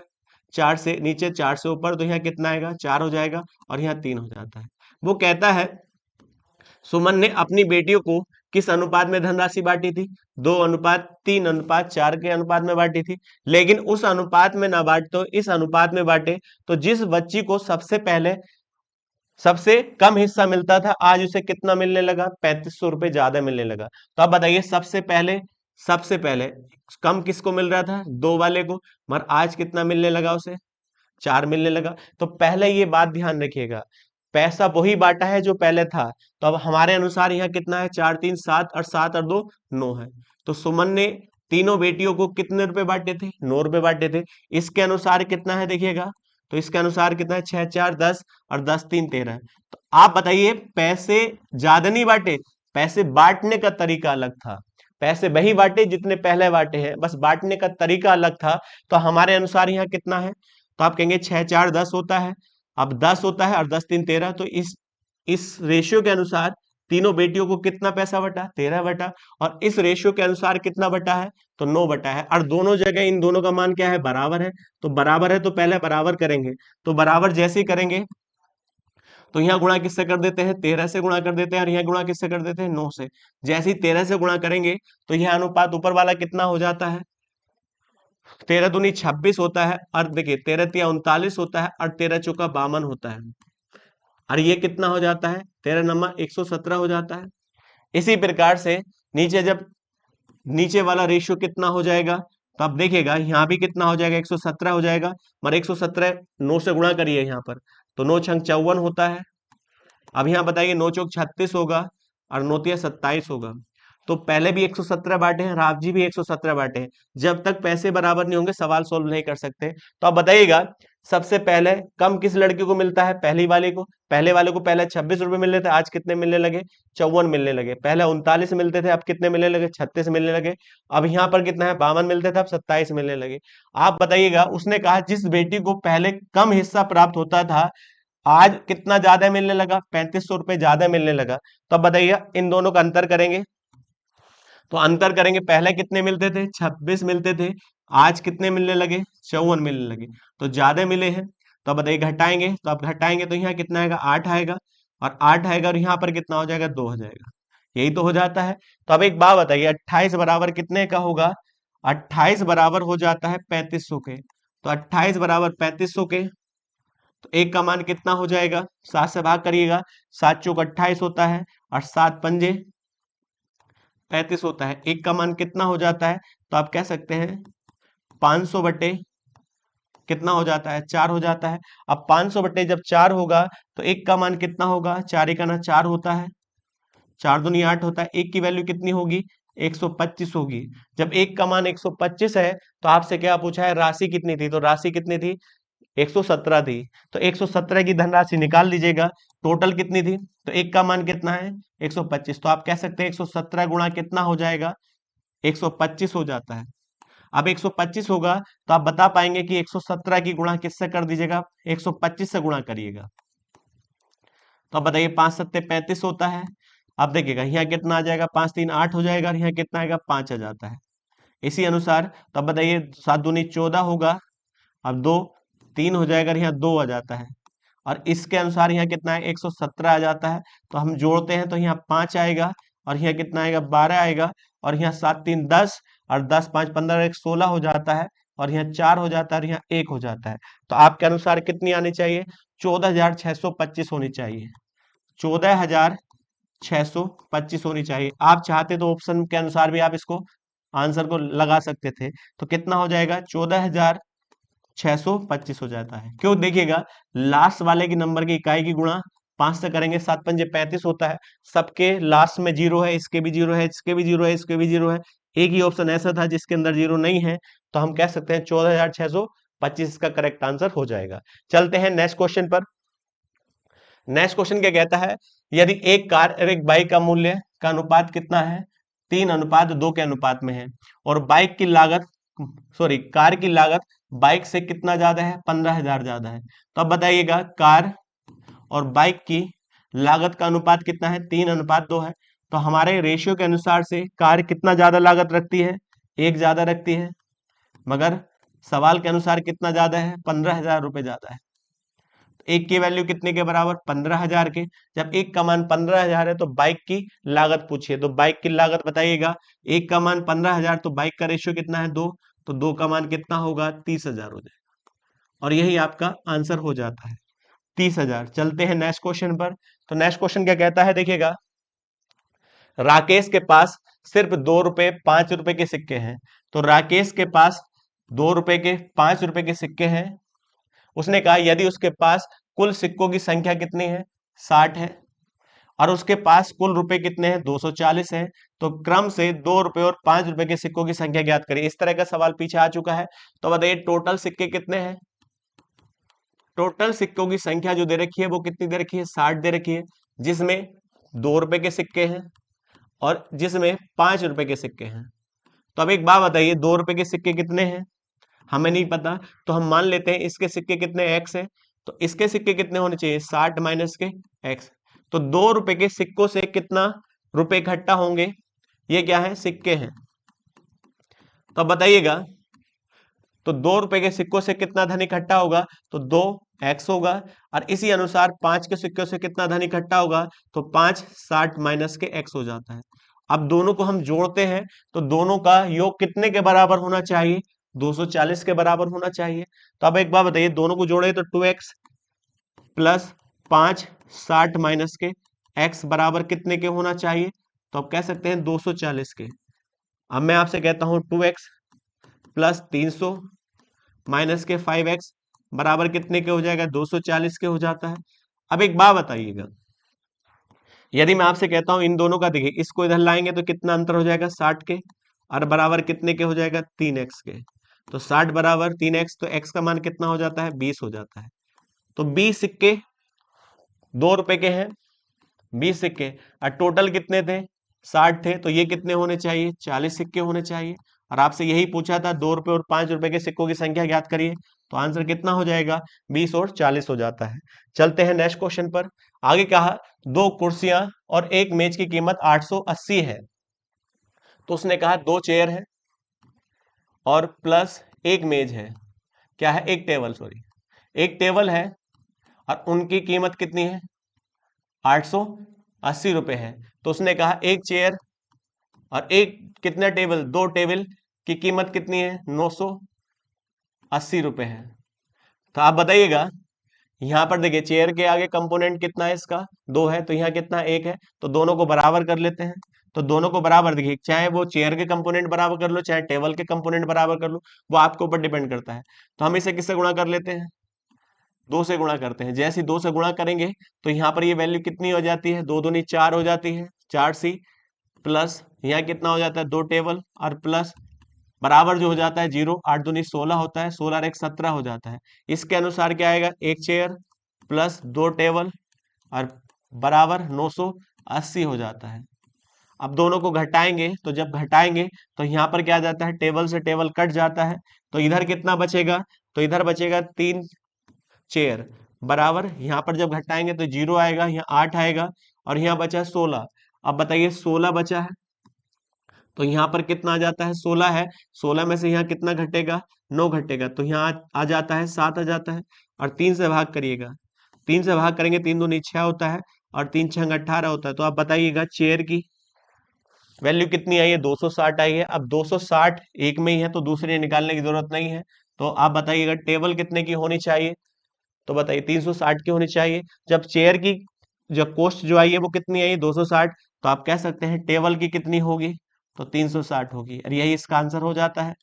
4 से नीचे 4 से ऊपर, तो यहाँ कितना आएगा 4 हो जाएगा और यहाँ 3 हो जाता है। वो कहता है सुमन ने अपनी बेटियों को किस अनुपात में धनराशि बांटी थी, 2:3:4 के अनुपात में बांटी थी, लेकिन उस अनुपात में ना बांटे तो इस अनुपात में बांटे। तो जिस बच्ची को सबसे पहले सबसे कम हिस्सा मिलता था आज उसे कितना मिलने लगा 3500 रुपए ज्यादा मिलने लगा। तो अब बताइए सबसे पहले कम किसको मिल रहा था 2 वाले को, मगर आज कितना मिलने लगा उसे 4 मिलने लगा। तो पहले ये बात ध्यान रखिएगा, पैसा वही बांटा है जो पहले था। तो अब हमारे अनुसार यहाँ कितना है 4 3 7 और 7 और 2 9 है। तो सुमन ने तीनों बेटियों को कितने रुपए बांटे थे 9 रुपए बांटे थे। इसके अनुसार कितना है देखिएगा, तो इसके अनुसार कितना है 6 4 10 और 10 3 13। तो आप बताइए पैसे ज्यादा नहीं बांटे, पैसे बांटने का तरीका अलग था, पैसे वही बांटे जितने पहले बांटे हैं, बस बांटने का तरीका अलग था। तो हमारे अनुसार यहाँ कितना है, तो आप कहेंगे 6 4 10 होता है, अब 10 होता है और 10 3 13। तो इस रेशियो के अनुसार तीनों बेटियों को कितना पैसा बटा 13 बटा, और इस रेशियो के अनुसार कितना बटा है तो 9 बटा है। और दोनों जगह इन दोनों का मान क्या है बराबर है, तो बराबर है तो पहले बराबर करेंगे। तो बराबर जैसे ही करेंगे तो यहाँ गुणा किससे कर देते हैं 13 से गुणा कर देते हैं, और यहाँ गुणा किससे कर देते हैं 9 से। जैसे ही 13 से गुणा करेंगे तो यह अनुपात ऊपर वाला कितना हो जाता है 13 दूनी 26 होता है, और देखिए 13 तिया 39 होता है और 13 चौका 52 होता है, और ये कितना हो जाता है 13 नंबर 117 हो जाता है। इसी प्रकार से नीचे जब नीचे वाला रेशियो कितना हो जाएगा, तो आप देखिएगा यहाँ भी कितना हो जाएगा 117 हो जाएगा, मगर 117 9 से गुणा करिए यहाँ पर, तो 9 छंग 54 होता है। अब यहाँ बताइए 9 चौक 36 होगा और 9 तिया 27 होगा। तो पहले भी 117 बांटे हैं, राव जी भी 117 बांटे हैं। जब तक पैसे बराबर नहीं होंगे सवाल सोल्व नहीं कर सकते। तो आप बताइएगा सबसे पहले कम किस लड़की को मिलता है, पहली वाले को। पहले वाले को पहले 26 रुपए मिल रहे थे, आज कितने मिलने लगे, 54 मिलने लगे। पहले 39 मिलते थे, अब कितने मिलने लगे, 36 मिलने लगे। अब यहाँ पर कितना है, 52 मिलते थे, अब 27 मिलने लगे। आप बताइएगा, उसने कहा जिस बेटी को पहले कम हिस्सा प्राप्त होता था आज कितना ज्यादा मिलने लगा, 3500 रुपए ज्यादा मिलने लगा। तो अब बताइए इन दोनों का अंतर करेंगे, तो अंतर करेंगे, पहले कितने मिलते थे, 26 मिलते थे, आज कितने मिलने लगे, 54 मिलने लगे, तो ज्यादा मिले हैं। तो अब बताइए घटाएंगे, तो अब घटाएंगे तो यहाँ कितना आएगा, 8 आएगा, और 8 आएगा और यहाँ पर कितना हो जाएगा, 2 हो जाएगा। यही तो हो जाता है। तो अब एक बात बताइए, 28 बराबर कितने का होगा, 28 बराबर हो जाता है 3500 के। तो 28 बराबर 3500 के, तो एक का मान कितना हो जाएगा, 7 से भाग करिएगा, 7 चौक 28 होता है, और 7 पंजे 35 होता है। एक का मान कितना हो जाता है, तो आप कह सकते हैं 500 बटे कितना हो जाता है, 4 हो जाता है। अब 500 बटे जब 4 होगा तो एक का मान कितना होगा, 4 एक ना 4 होता है, 4 दूनी 8 होता है। एक की वैल्यू कितनी होगी, 125 होगी। जब एक का मान 125 है तो आपसे क्या पूछा है, राशि कितनी थी, तो राशि कितनी थी, 117 थी। तो 117 की धनराशि निकाल लीजिएगा, टोटल कितनी थी, तो एक का मान कितना है, 125। तो आप कह सकते हैं 117 गुणा कितना हो जाएगा, 125 हो जाता है। अब 125 होगा तो आप बता पाएंगे कि 117 की गुणा किससे कर दीजिएगा, 125 से गुणा करिएगा। तो अब बताइए 5 सत्ते 35 होता है। अब देखिएगा यहाँ कितना आ जाएगा, 5 3 8 हो जाएगा, और यहाँ कितना आएगा, 5 आ जाता है। इसी अनुसार तो अब बताइए 7 दूनी 14 होगा, अब 2 3 हो जाएगा, और यहाँ 2 आ जाता है। और इसके अनुसार यहाँ कितना है, 117 आ जाता है। तो हम जोड़ते हैं तो यहाँ 5 आएगा, और यहाँ कितना आएगा, 12 आएगा, और यहाँ 7 3 10, और 10 5 15 1 16 हो जाता है, और यहाँ 4 हो जाता है, और यहाँ 1 हो जाता है। तो आपके अनुसार कितनी आनी चाहिए, 14,625 होनी चाहिए, 14,625 होनी चाहिए। आप चाहते तो ऑप्शन के अनुसार भी आप इसको आंसर को लगा सकते थे। तो कितना हो जाएगा, 14,625 हो जाता है। क्यों, देखिएगा लास्ट वाले की नंबर की इकाई की गुणा 5 से करेंगे, 7 पंजे 35 होता है। सबके लास्ट में जीरो है, इसके भी जीरो है, इसके भी जीरो है, इसके भी जीरो है। एक ही ऑप्शन ऐसा था जिसके अंदर जीरो नहीं है, तो हम कह सकते हैं 14,625 का करेक्ट आंसर हो जाएगा। चलते हैं नेक्स्ट क्वेश्चन पर। नेक्स्ट क्वेश्चन क्या कहता है, यदि एक कार और एक बाइक का मूल्य का अनुपात कितना है, 3:2 के अनुपात में है, और बाइक की लागत कार की लागत बाइक से कितना ज्यादा है, 15,000 ज्यादा है। तो अब बताइएगा कार और बाइक की लागत का अनुपात कितना है, 3:2 है। तो हमारे रेशियो के अनुसार से कार कितना ज्यादा लागत रखती है, एक ज्यादा रखती है, मगर सवाल के अनुसार कितना ज्यादा है, 15,000 रुपए ज्यादा है। एक की वैल्यू कितने के बराबर, 15,000 के। जब एक का मान 15,000 है तो बाइक की लागत पूछिए, तो बाइक की लागत बताइएगा। एक का मान 15,000 तो बाइक का रेशियो कितना है, 2, तो 2 का मान कितना होगा, 30,000 हो जाएगा, और यही आपका आंसर हो जाता है, 30,000। चलते हैं नेक्स्ट क्वेश्चन पर। तो नेक्स्ट क्वेश्चन क्या कहता है, देखिएगा राकेश के पास सिर्फ 2 रुपए 5 रुपए के सिक्के हैं। तो राकेश के पास 2 रुपए के 5 रुपए के सिक्के हैं। उसने कहा यदि उसके पास कुल सिक्कों की संख्या कितनी है, 60 है, और उसके पास कुल रुपए कितने हैं, 240 है, तो क्रम से 2 रुपए और 5 रुपए के सिक्कों की संख्या ज्ञात करिए। इस तरह का सवाल पीछे आ चुका है। तो बताइए टोटल सिक्के कितने हैं, टोटल सिक्कों की संख्या जो दे रखी है वो कितनी दे रखी है, 60 दे रखी है, जिसमें 2 रुपए के सिक्के हैं और जिसमें 5 रुपए के सिक्के हैं। तो अब एक बात बताइए, 2 रुपए के सिक्के कितने हैं, हमें नहीं पता, तो हम मान लेते हैं इसके सिक्के कितने, एक्स है, तो इसके सिक्के कितने होने चाहिए, 60 माइनस के एक्स। तो 2 रुपए के सिक्कों से कितना रुपए इकट्ठा होंगे, ये क्या है, सिक्के हैं। तो अब बताइएगा, तो 2 रुपए के सिक्कों से कितना धन इकट्ठा होगा, तो 2x होगा, और इसी अनुसार 5 के सिक्कों से कितना धन इकट्ठा होगा, तो 5 60 माइनस के x हो जाता है। अब दोनों को हम जोड़ते हैं तो दोनों का योग कितने के बराबर होना चाहिए, 240 के बराबर होना चाहिए। तो अब एक बात बताइए, दोनों को जोड़े तो 2x प्लस 5 60 माइनस के x बराबर कितने के होना चाहिए, तो आप कह सकते हैं 240 के। अब मैं आपसे कहता हूं 2x प्लस 300 माइनस के 5x बराबर कितने के हो जाएगा, 240 के हो जाता है। अब एक बात बताइएगा, यदि मैं आपसे कहता हूं इन दोनों का, देखिए इसको इधर लाएंगे तो कितना अंतर हो जाएगा 60 के, और बराबर कितने के हो जाएगा 3x के। तो 60 बराबर 3x, तो x का मान कितना हो जाता है 20 हो जाता है। तो 20 सिक्के 2 रुपए के हैं, 20 सिक्के, और टोटल कितने थे 60 थे, तो ये कितने होने चाहिए 40 सिक्के होने चाहिए। और आपसे यही पूछा था 2 रुपए और 5 रुपए के सिक्कों की संख्या ज्ञात करिए, तो आंसर कितना हो जाएगा 20 और 40 हो जाता है। चलते हैं नेक्स्ट क्वेश्चन पर। आगे कहा 2 कुर्सियां और एक मेज की कीमत 880 है। तो उसने कहा 2 चेयर है और प्लस एक मेज है, क्या है एक टेबल, सॉरी एक टेबल है, और उनकी कीमत कितनी है 880 रुपए है। तो उसने कहा एक चेयर और एक कितना टेबल, 2 टेबल की कीमत कितनी है 980 रुपए है। तो आप बताइएगा, यहां पर देखिए चेयर के आगे कंपोनेंट कितना है इसका 2 है, तो यहाँ कितना 1 है, तो दोनों को बराबर कर लेते हैं। तो दोनों को बराबर, देखिए चाहे वो चेयर के कंपोनेंट बराबर कर लो चाहे टेबल के कंपोनेंट बराबर कर लो, वो आपके ऊपर डिपेंड करता है। तो हम इसे किससे गुणा कर लेते हैं 2 से गुणा करते हैं। जैसे ही 2 से गुणा करेंगे तो यहाँ पर ये वैल्यू कितनी हो जाती है 2 दूनी 4 हो जाती है, 4c, प्लस यहाँ कितना हो जाता है 2 टेबल, और प्लस बराबर जो हो जाता है 0, 8 दूनी 16 होता है, 16 और 1 17 हो जाता है। इसके अनुसार क्या आएगा एक चेयर प्लस 2 टेबल और बराबर 980 हो जाता है। अब दोनों को घटाएंगे, तो जब घटाएंगे तो यहाँ पर क्या आ जाता है टेबल से टेबल कट जाता है, तो इधर कितना बचेगा, तो इधर बचेगा 3 चेयर बराबर, यहाँ पर जब घटाएंगे तो 0 आएगा, यहाँ 8 आएगा, और यहाँ बचा 16। अब बताइए 16 बचा है, तो यहाँ पर कितना आ जाता है 16 है, 16 में से यहाँ कितना घटेगा 9 घटेगा, तो यहाँ आ जाता है 7 आ जाता है। और 3 से भाग करिएगा, 3 से भाग करेंगे 3 दूनी 6 होता है, और 3 6 18 होता है। तो आप बताइएगा चेयर की वैल्यू कितनी आई है 260 आई है। अब 260 एक में ही है तो दूसरे निकालने की जरूरत नहीं है। तो आप बताइएगा टेबल कितने की होनी चाहिए, तो बताइए 360 की होनी चाहिए। जब चेयर की जो कॉस्ट जो आई है वो कितनी आई 260, तो आप कह सकते हैं टेबल की कितनी होगी, तो 360 होगी, और यही इसका आंसर हो जाता है।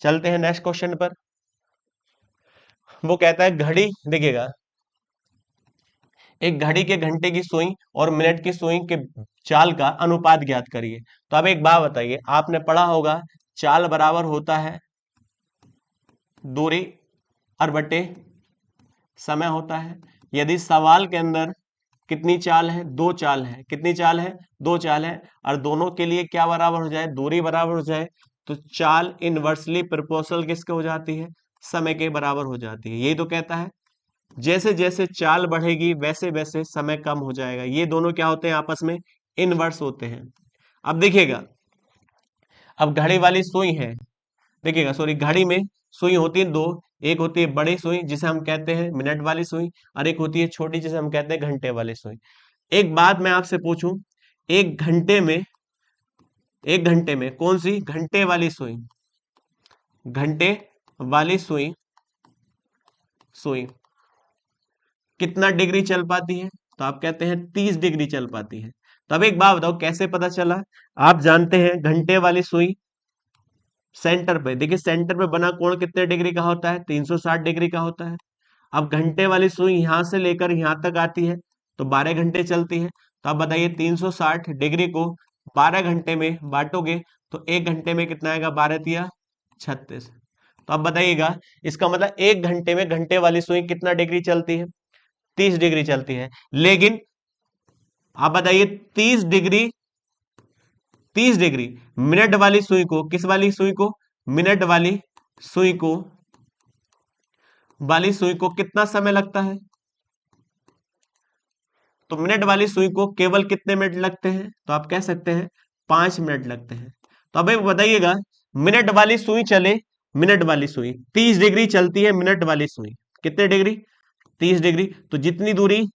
चलते हैं नेक्स्ट क्वेश्चन पर। वो कहता है घड़ी, देखिएगा एक घड़ी के घंटे की सुई और मिनट की सुई के चाल का अनुपात ज्ञात करिए। तो अब एक बात बताइए, आपने पढ़ा होगा चाल बराबर होता है दूरी और बटे समय होता है। यदि सवाल के अंदर कितनी चाल है 2 चाल है, कितनी चाल है 2 चाल है, और दोनों के लिए क्या बराबर हो जाए दूरी बराबर हो जाए, तो चाल इनवर्सली प्रोपोर्शनल किसके हो जाती है समय के बराबर हो जाती है। यही तो कहता है जैसे जैसे चाल बढ़ेगी वैसे वैसे समय कम हो जाएगा। ये दोनों क्या होते हैं आपस में इनवर्स होते हैं। अब देखिएगा, अब घड़ी वाली सुई है, देखिएगा सॉरी घड़ी में सुई होती है 2, एक होती है बड़ी सुई जिसे हम कहते हैं मिनट वाली सुई, और एक होती है छोटी जिसे हम कहते हैं घंटे वाली सुई। एक बात मैं आपसे पूछूं, एक घंटे में एक घंटे में कौन सी घंटे वाली सुई, घंटे वाली सुई सुई कितना डिग्री चल पाती है, तो आप कहते हैं 30 डिग्री चल पाती है। तो अब एक बात बताओ कैसे पता चला। आप जानते हैं घंटे वाली सुई सेंटर पे, देखिए सेंटर पे बना कोण कितने डिग्री का होता है 360 डिग्री का होता है। अब घंटे वाली सुई यहां से लेकर यहां तक आती है तो 12 घंटे चलती है। तो आप बताइए 360 डिग्री को 12 घंटे में बांटोगे तो एक घंटे में कितना आएगा 12 तिया 36। तो आप बताइएगा इसका मतलब एक घंटे में घंटे वाली सुई कितना डिग्री चलती है 30 डिग्री चलती है। लेकिन आप बताइए 30 डिग्री मिनट वाली सुई को, किस वाली सुई को मिनट वाली सुई को कितना समय लगता है, तो मिनट वाली सुई को केवल कितने मिनट लगते हैं, तो आप कह सकते हैं 5 मिनट लगते हैं। तो अब एक बताइएगा मिनट वाली सुई चले, मिनट वाली सुई 30 डिग्री चलती है, मिनट वाली सुई कितने डिग्री 30 डिग्री, तो जितनी दूरी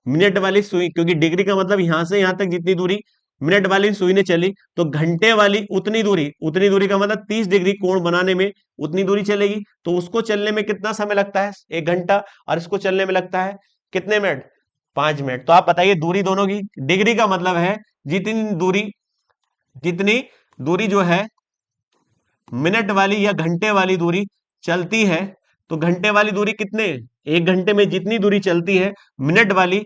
मिनट वाली सुई, क्योंकि डिग्री का मतलब यहां से यहां तक जितनी दूरी मिनट वाली सुई ने चली, तो घंटे वाली उतनी दूरी का मतलब 30 डिग्री कोण बनाने में उतनी दूरी चलेगी, तो उसको चलने में कितना समय लगता है 1 घंटा, और इसको चलने में लगता है कितने मिनट 5 मिनट। तो आप बताइए दूरी दोनों की, डिग्री का मतलब है जितनी दूरी जो है मिनट वाली या घंटे वाली दूरी चलती है, तो घंटे वाली दूरी कितने 1 घंटे में जितनी दूरी चलती है मिनट वाली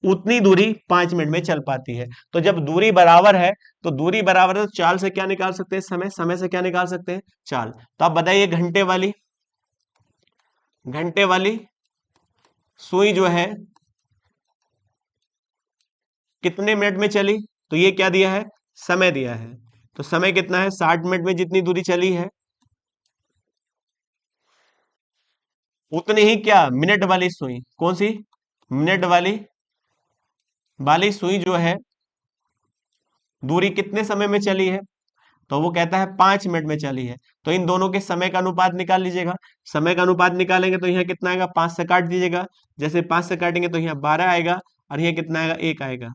उतनी दूरी 5 मिनट में चल पाती है। तो जब दूरी बराबर है, तो दूरी बराबर है तो चाल से क्या निकाल सकते हैं, समय, समय से क्या निकाल सकते हैं, चाल। तो आप बताइए घंटे वाली सुई जो है कितने मिनट में चली, तो ये क्या दिया है, समय दिया है। तो समय कितना है, 60 मिनट में जितनी दूरी चली है उतनी ही क्या, मिनट वाली सुई, कौन सी, मिनट वाली सुई जो है दूरी कितने समय में चली है, तो वो कहता है 5 मिनट में चली है। तो इन दोनों के समय का अनुपात निकाल लीजिएगा। समय का अनुपात निकालेंगे तो यहाँ कितना आएगा, 5 से काट दीजिएगा। जैसे 5 से काटेंगे तो यहाँ 12 आएगा, और यहाँ कितना आएगा, 1 आएगा।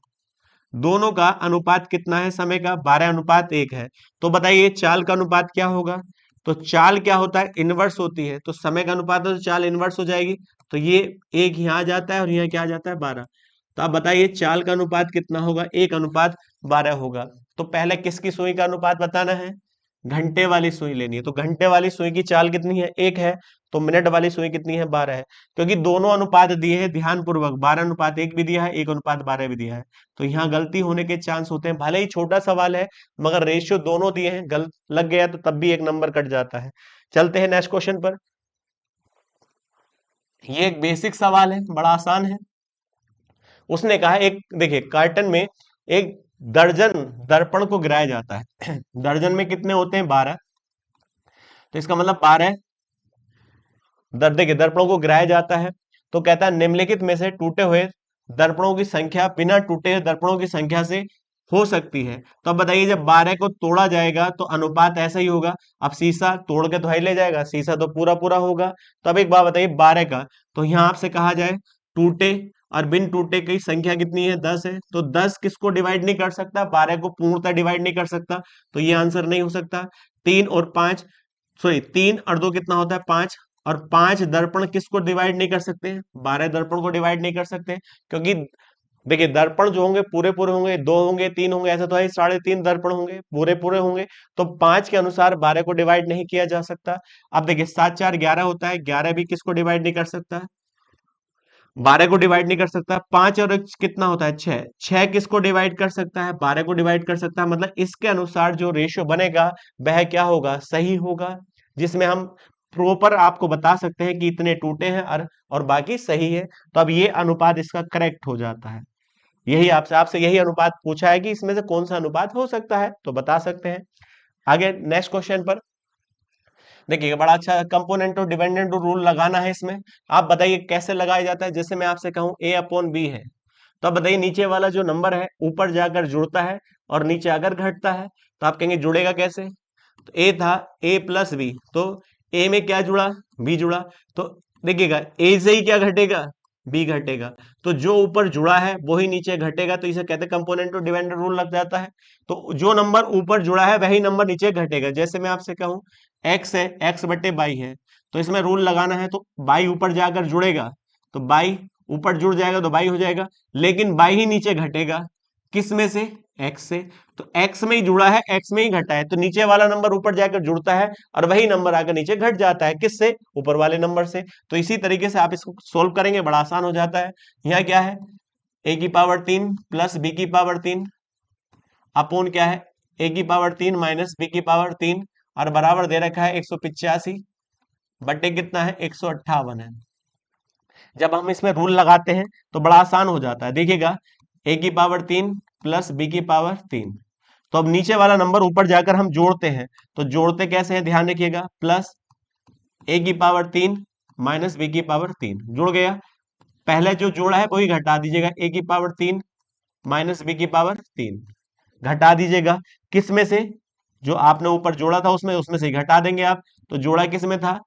दोनों का अनुपात कितना है, समय का 12:1 है। तो बताइए चाल का अनुपात क्या होगा, तो चाल क्या होता है, इनवर्स होती है। तो समय का अनुपात है तो चाल इनवर्स हो जाएगी। तो ये 1 यहाँ आ जाता है और यहाँ क्या आ जाता है, 12। तो आप बताइए चाल का अनुपात कितना होगा, 1:12 होगा। तो पहले किसकी सुई का अनुपात बताना है, घंटे वाली सुई लेनी है। तो घंटे वाली सुई की चाल कितनी है, 1 है। तो मिनट वाली सुई कितनी है, 12 है। क्योंकि दोनों अनुपात दिए हैं ध्यानपूर्वक, 12:1 भी दिया है, 1:12 भी दिया है। तो यहाँ गलती होने के चांस होते हैं, भले ही छोटा सवाल है मगर रेशियो दोनों दिए हैं, गलत लग गया तो तब भी 1 नंबर कट जाता है। चलते हैं नेक्स्ट क्वेश्चन पर। ये एक बेसिक सवाल है, बड़ा आसान है। उसने कहा, एक देखिए कार्टन में एक दर्जन दर्पण को गिराया जाता है दर्जन में कितने होते हैं, 12। तो इसका मतलब 12 देखिए दर्पणों को गिराया जाता है। तो कहता है निम्नलिखित में से टूटे हुए दर्पणों की संख्या बिना टूटे हुए दर्पणों की संख्या से हो सकती है। तो अब बताइए जब 12 को तोड़ा जाएगा तो अनुपात ऐसा ही होगा। अब शीशा तोड़ के तो है ले जाएगा, शीशा तो पूरा पूरा होगा। तो अब एक बात बताइए 12 का, तो यहाँ आपसे कहा जाए टूटे और बिन टूटे की संख्या कितनी है, 10 है। तो 10 किसको डिवाइड नहीं कर सकता, 12 को पूर्णतः डिवाइड नहीं कर सकता। तो ये आंसर नहीं हो सकता। 3 और 2 कितना होता है, 5। और 5 दर्पण किसको डिवाइड नहीं कर सकते, 12 दर्पण को डिवाइड नहीं कर सकते। क्योंकि देखिए दर्पण जो होंगे पूरे पूरे होंगे, 2 होंगे 3 होंगे, ऐसा तो है 3.5 दर्पण होंगे, पूरे पूरे होंगे। तो 5 के अनुसार 12 को डिवाइड नहीं किया जा सकता। अब देखिए 7 4 11 होता है, 11 भी किसको डिवाइड नहीं कर सकता, 12 को डिवाइड नहीं कर सकता। 5 और 1 कितना होता है, 6, 6 किसको डिवाइड कर सकता है, 12 को डिवाइड कर सकता है। मतलब इसके अनुसार जो रेशियो बनेगा वह क्या होगा, सही होगा। जिसमें हम प्रॉपर आपको बता सकते हैं कि इतने टूटे हैं और बाकी सही है। तो अब ये अनुपात इसका करेक्ट हो जाता है। यही आपसे आपसे यही अनुपात पूछा है कि इसमें से कौन सा अनुपात हो सकता है, तो बता सकते हैं। आगे नेक्स्ट क्वेश्चन पर देखिए, बड़ा अच्छा कंपोनेंट और डिपेंडेंट रूल लगाना है इसमें। आप बताइए कैसे लगाया जाता है। जैसे मैं आपसे कहूं A/B है, तो आप बताइए नीचे वाला जो नंबर है ऊपर जाकर जुड़ता है और नीचे आकर घटता है। तो आप कहेंगे जुड़ेगा कैसे, तो ए था A+B, तो ए में क्या जुड़ा, बी जुड़ा। तो देखिएगा ए से ही क्या घटेगा, बी घटेगा। तो जो ऊपर जुड़ा है वो ही नीचे घटेगा। तो इसे कहते हैं कंपोनेंट और डिपेंडेंट रूल लग जाता है। तो जो नंबर ऊपर जुड़ा है वही नंबर नीचे घटेगा। जैसे मैं आपसे कहूं एक्स है, x/बाई है, तो इसमें रूल लगाना है तो बाई ऊपर जाकर जुड़ेगा, तो बाई ऊपर जुड़ जाएगा तो बाई हो जाएगा। लेकिन बाई ही नीचे घटेगा, किस में से, x से। तो x में ही जुड़ा है, x में ही घटा है, तो नीचे वाला नंबर ऊपर जाकर जुड़ता है और वही नंबर आकर नीचे घट जाता है, किससे, ऊपर वाले नंबर से। तो इसी तरीके से आप इसको सोल्व करेंगे, बड़ा आसान हो जाता है। यहाँ क्या है, a⁻³ प्लस b⁻³ अपोन क्या है, a⁻³ माइनस b⁻³ और बराबर दे रखा है 185 बटे कितना है, 158 है। जब हम इसमें रूल लगाते हैं तो बड़ा आसान हो जाता है। देखिएगा a⁻³ प्लस b⁻³। तो अब नीचे वाला नंबर ऊपर जाकर हम जोड़ते हैं, तो जोड़ते कैसे हैं, ध्यान रखिएगा, प्लस a⁻³ माइनस b⁻³ जुड़ गया। पहले जो जोड़ा है वही घटा दीजिएगा, a⁻³ माइनस b⁻³ घटा दीजिएगा। किस में से, जो आपने ऊपर जोड़ा था उसमें से ही घटा देंगे आप। तो जोड़ा किस में था,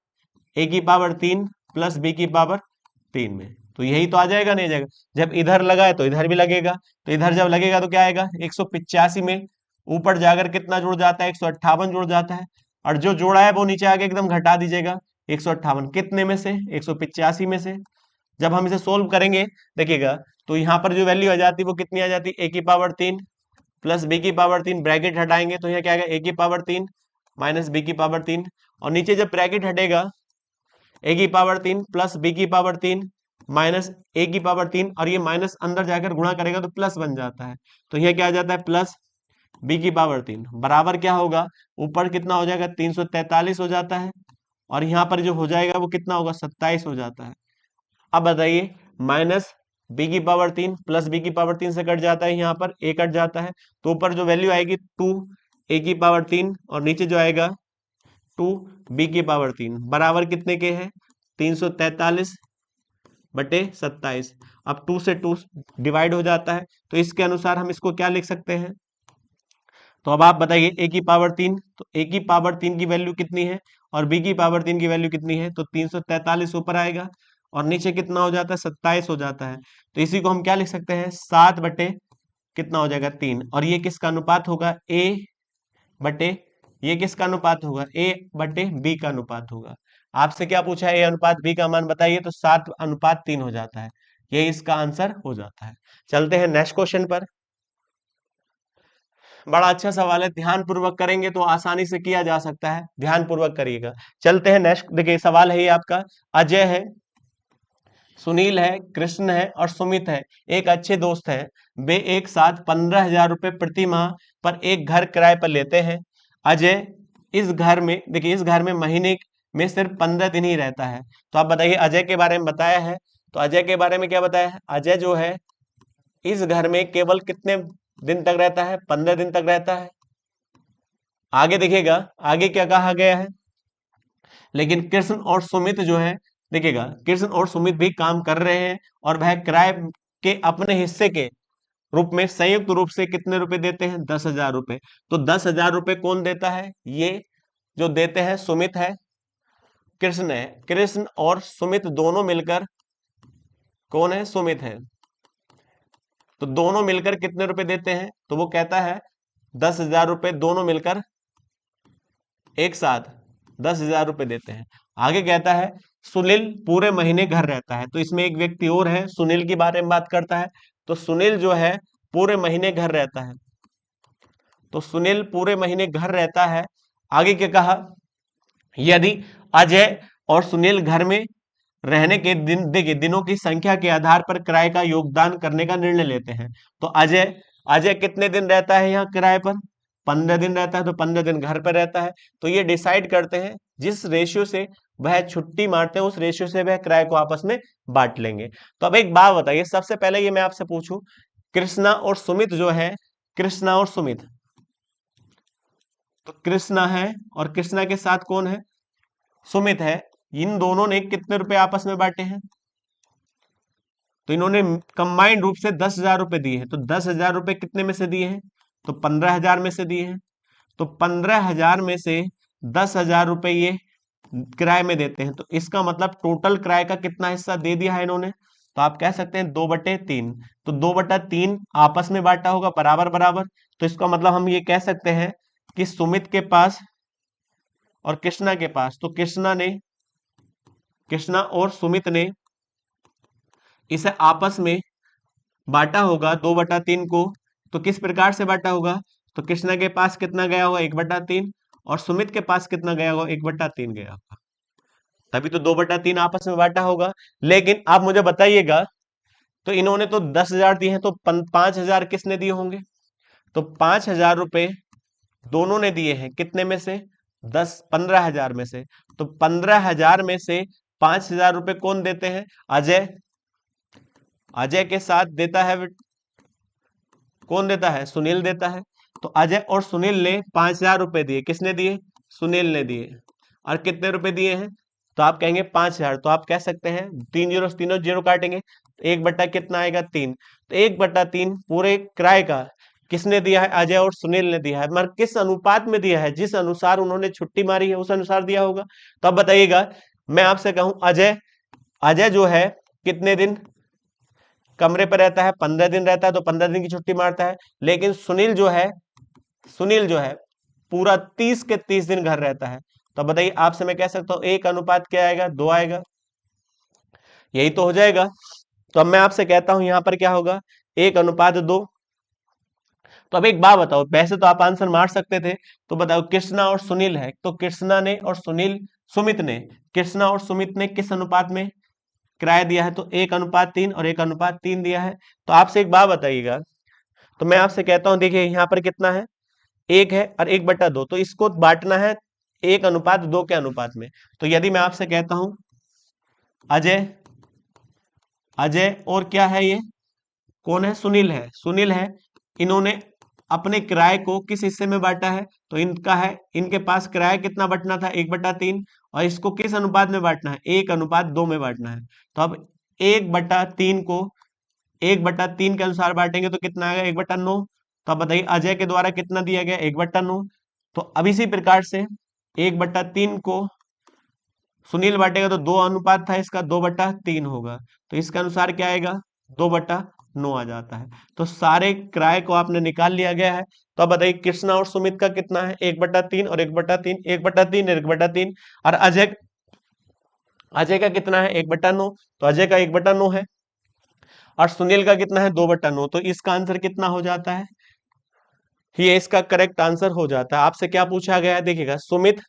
a⁻³ प्लस b⁻³ में। तो यही तो आ जाएगा, नहीं जाएगा। जब इधर लगा है तो इधर भी लगेगा, तो इधर जब लगेगा तो क्या आएगा, 185 में ऊपर जाकर कितना जुड़ जाता है, 158 जुड़ जाता है। और जो जोड़ा है वो नीचे आके एकदम घटा दीजिएगा, 158 कितने में से, 185 में से। जब हम इसे सोल्व करेंगे देखिएगा, तो यहाँ पर जो वैल्यू आ जाती है वो कितनी आ जाती है, a⁻³ प्लस b⁻³ ब्रैकेट हटाएंगे तो यहाँ क्या आएगा, a⁻³ माइनस b⁻³ और नीचे जब ब्रैकेट हटेगा a⁻³ प्लस b⁻³ माइनस ए की पावर 3, और ये माइनस अंदर जाकर गुणा करेगा तो प्लस बन जाता है, तो यह क्या आ जाता है प्लस बी की पावर 3 बराबर क्या होगा, ऊपर कितना हो जाएगा 343 हो जाता है, और यहाँ पर जो हो जाएगा वो कितना होगा 27 हो जाता है। अब बताइए माइनस बी की पावर 3 प्लस बी की पावर 3 से कट जाता है, यहाँ पर ए कट जाता है, तो ऊपर जो वैल्यू आएगी 2 ए की पावर 3 और नीचे जो आएगा 2 बी की पावर 3 बराबर कितने के हैं 343 बटे 27। अब 2 से 2 डिवाइड हो जाता है, तो इसके अनुसार हम इसको क्या लिख सकते हैं, तो अब आप बताइए ए की पावर 3, तो ए की पावर 3 की वैल्यू कितनी है और बी की पावर 3 की वैल्यू कितनी है, तो 343 ऊपर आएगा और नीचे कितना हो जाता है 27 हो जाता है, तो इसी को हम क्या लिख सकते हैं 7 बटे कितना हो जाएगा 3, और ये किसका अनुपात होगा ए बटे, ये किसका अनुपात होगा ए बटे बी का अनुपात होगा। आपसे क्या पूछा है ए अनुपात बी का मान बताइए, तो 7:3 हो जाता है, ये इसका आंसर हो जाता है। चलते हैं नेक्स्ट क्वेश्चन पर। बड़ा अच्छा सवाल है, ध्यान पूर्वक करेंगे तो आसानी से किया जा सकता है, ध्यान पूर्वक करिएगा। चलते हैं नेक्स्ट, देखिए सवाल है ये आपका, अजय है, सुनील है, कृष्ण है और सुमित है, एक अच्छे दोस्त हैं, वे एक साथ 15,000 रुपए प्रति माह पर एक घर किराए पर लेते हैं। अजय इस घर में, देखिए इस घर में महीने में सिर्फ 15 दिन ही रहता है, तो आप बताइए अजय के बारे में बताया है, तो अजय के बारे में क्या बताया है, अजय जो है इस घर में केवल कितने दिन तक रहता है, 15 दिन तक रहता है। आगे देखिएगा आगे क्या कहा गया है, लेकिन कृष्ण और सुमित जो है, देखिएगा कृष्ण और सुमित भी काम कर रहे हैं और वह किराए के अपने हिस्से के रूप में संयुक्त रूप से कितने रुपए देते हैं 10,000 रुपए। तो 10,000 रुपए कौन देता है, ये जो देते हैं सुमित है, कृष्ण है, कृष्ण और सुमित दोनों मिलकर, कौन है सुमित है, तो दोनों मिलकर कितने रुपए देते हैं, तो वो कहता है 10,000 रुपए दोनों मिलकर एक साथ 10,000 रुपए देते हैं। आगे कहता है सुनील पूरे महीने घर रहता है, तो इसमें एक व्यक्ति और है सुनील के बारे में बात करता है, तो सुनील जो है पूरे महीने घर रहता है, तो सुनील पूरे महीने घर रहता है। आगे क्या कहा, यदि अजय और सुनील घर में रहने के दिन, देखिए दिनों की संख्या के आधार पर किराए का योगदान करने का निर्णय लेते हैं, तो अजय अजय कितने दिन रहता है यहाँ किराए पर, 15 दिन रहता है, तो 15 दिन घर पर रहता है, तो ये डिसाइड करते हैं जिस रेशियो से वह छुट्टी मारते हैं उस रेशियो से वह किराए को आपस में बांट लेंगे। तो अब एक बात बताइए, सबसे पहले ये मैं आपसे पूछूं, कृष्णा और सुमित जो है, कृष्णा और सुमित, तो कृष्णा है और कृष्णा के साथ कौन है सुमित है, इन दोनों ने कितने रुपए आपस में बांटे हैं, तो इन्होंने कंबाइंड रूप से 10,000 रुपए दिए हैं, तो 10,000 रुपए कितने में से दिए हैं, तो 15,000 में से दिए हैं, तो 15,000 में से 10,000 रुपए ये किराए में देते हैं, तो इसका मतलब टोटल किराए का कितना हिस्सा दे दिया है इन्होंने, तो आप कह सकते हैं 2/3, तो 2/3 आपस में बांटा होगा बराबर बराबर, तो इसका मतलब हम ये कह सकते हैं कि सुमित के पास और कृष्णा के पास, तो कृष्णा और सुमित ने इसे आपस में बांटा होगा 2/3 को, तो किस प्रकार से बांटा होगा, तो कृष्णा के पास कितना गया होगा 1/3 और सुमित के पास कितना गया होगा 1/3 गया होगा, तभी तो 2/3 आपस में बांटा होगा। लेकिन आप मुझे बताइएगा, तो इन्होंने तो 10,000 दिए हैं, तो 5,000 किसने दिए होंगे, तो 5,000 रुपए दोनों ने दिए हैं, कितने में से 15,000 में से, तो 15,000 में से 5,000 रुपए कौन देते हैं, अजय, अजय के साथ देता है, कौन देता है सुनील देता है, तो अजय और सुनील ने 5,000 रुपए दिए, किसने दिए सुनील ने दिए, और कितने रुपए दिए हैं, तो आप कहेंगे 5,000, तो आप कह सकते हैं 3 जीरो तीनों जीरो काटेंगे, एक बट्टा कितना आएगा 3, तो 1/3 पूरे किराए का किसने दिया है, अजय और सुनील ने दिया है, मगर किस अनुपात में दिया है, जिस अनुसार उन्होंने छुट्टी मारी है उस अनुसार दिया होगा। तो अब बताइएगा, मैं आपसे कहूं अजय, अजय जो है कितने दिन कमरे पर रहता है, 15 दिन रहता है, तो 15 दिन की छुट्टी मारता है, लेकिन सुनील जो है पूरा 30 के 30 दिन घर रहता है, तो बताइए आपसे मैं कह सकता हूं एक अनुपात क्या आएगा 2 आएगा, यही तो हो जाएगा। तो अब मैं आपसे कहता हूं यहां पर क्या होगा 1/2। तो अब एक बात बताओ, वैसे तो आप आंसर मार सकते थे, तो बताओ कृष्णा और सुनील है, तो कृष्णा ने और सुमित ने, कृष्णा और सुमित ने किस अनुपात में किराया दिया है, तो 1:3 और 1:3 दिया है। तो आपसे एक बात बताइएगा, तो मैं आपसे कहता हूं, देखिए यहाँ पर कितना है, 1 है और 1/2, तो इसको बांटना है 1:2 के अनुपात में। तो यदि मैं आपसे कहता हूं अजय, अजय और क्या है ये, कौन है, सुनील है, सुनील है, इन्होंने अपने किराए को किस हिस्से में बांटा है, तो इनका है, इनके पास किराया कितना बंटना था, 1/3, और इसको किस अनुपात में बांटना है, 1:2 में बांटना है। तो अब 1/3 को 1/3 के अनुसार बांटेंगे तो कितना आएगा, 1/9। तो अब बताइए अजय के द्वारा कितना दिया गया, 1/9। तो अब इसी प्रकार से 1/3 को सुनील बांटेगा तो 2 अनुपात था इसका, 2/3 होगा। तो इसके अनुसार क्या आएगा, 2/9 आ जाता है। तो सारे किराए को आपने निकाल लिया गया है। तो अब बताइए कृष्णा और सुमित का कितना है, 1/3 और 1/3, 1/3 1/3, और अजय, अजय का कितना है, 1/9, तो अजय का 1/9 है, और सुनील का कितना है, 2/9। तो इसका आंसर कितना हो जाता है, ये इसका करेक्ट आंसर हो जाता है। आपसे क्या पूछा गया है, देखिएगा सुमित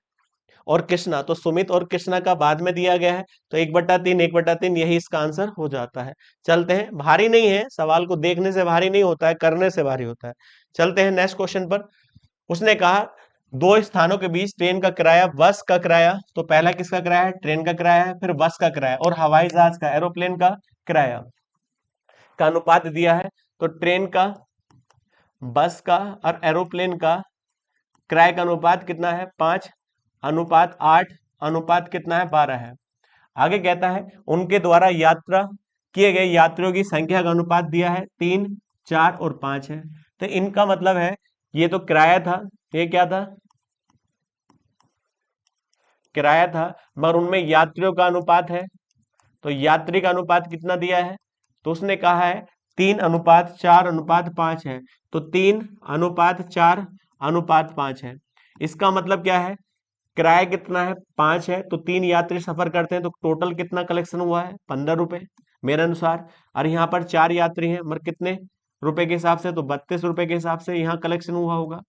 और कृष्णा, तो सुमित और कृष्णा का बाद में दिया गया है, तो 1/3 1/3 यही इसका आंसर हो जाता है। चलते हैं, भारी नहीं है, सवाल को देखने से भारी नहीं होता है, करने से भारी होता है। चलते हैं नेक्स्ट क्वेश्चन पर। उसने कहा दो स्थानों के बीच ट्रेन का किराया, बस का किराया, तो पहला किसका किराया है, ट्रेन का किराया है, फिर बस का किराया, और हवाई जहाज का, एरोप्लेन का किराया का अनुपात दिया है। तो ट्रेन का, बस का और एरोप्लेन का किराए का अनुपात कितना है, 5:8, अनुपात कितना है, 12 है। आगे कहता है उनके द्वारा यात्रा किए गए यात्रियों की संख्या का अनुपात दिया है, 3, 4 और 5 है। तो इनका मतलब है, ये तो किराया था, ये क्या था, किराया था, मगर उनमें यात्रियों का अनुपात है, तो यात्री का अनुपात कितना दिया है, तो उसने कहा है 3:4:5 है। तो 3:4:5 है। इसका मतलब क्या है, किराया कितना है, 5 है, तो 3 यात्री सफर करते हैं, तो टोटल कितना कलेक्शन हुआ है, 15 रुपए मेरे अनुसार। और यहाँ पर 4 यात्री हैं, मगर कितने रुपए के हिसाब से, तो 32 रुपए के हिसाब से यहाँ कलेक्शन हुआ होगा।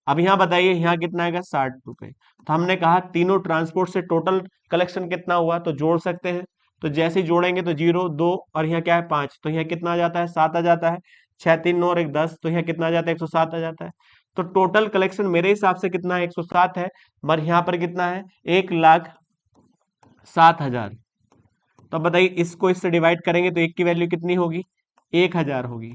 अब यहाँ बताइए, यहाँ कितना आएगा, 60 रुपए। तो हमने कहा तीनों ट्रांसपोर्ट से टोटल कलेक्शन कितना हुआ, तो जोड़ सकते हैं। तो जैसे ही जोड़ेंगे तो 0 2 और यहाँ क्या है, 5, तो यहाँ कितना आ जाता है, 7 आ जाता है, 6 3 9 और 1 10, तो यहाँ कितना आ जाता है, 107 आ जाता है। तो टोटल कलेक्शन मेरे हिसाब से कितना है, 107 है, मगर यहाँ पर कितना है, 1,07,000। तो अब बताइए इसको इससे डिवाइड करेंगे तो एक की वैल्यू कितनी होगी, 1,000 होगी।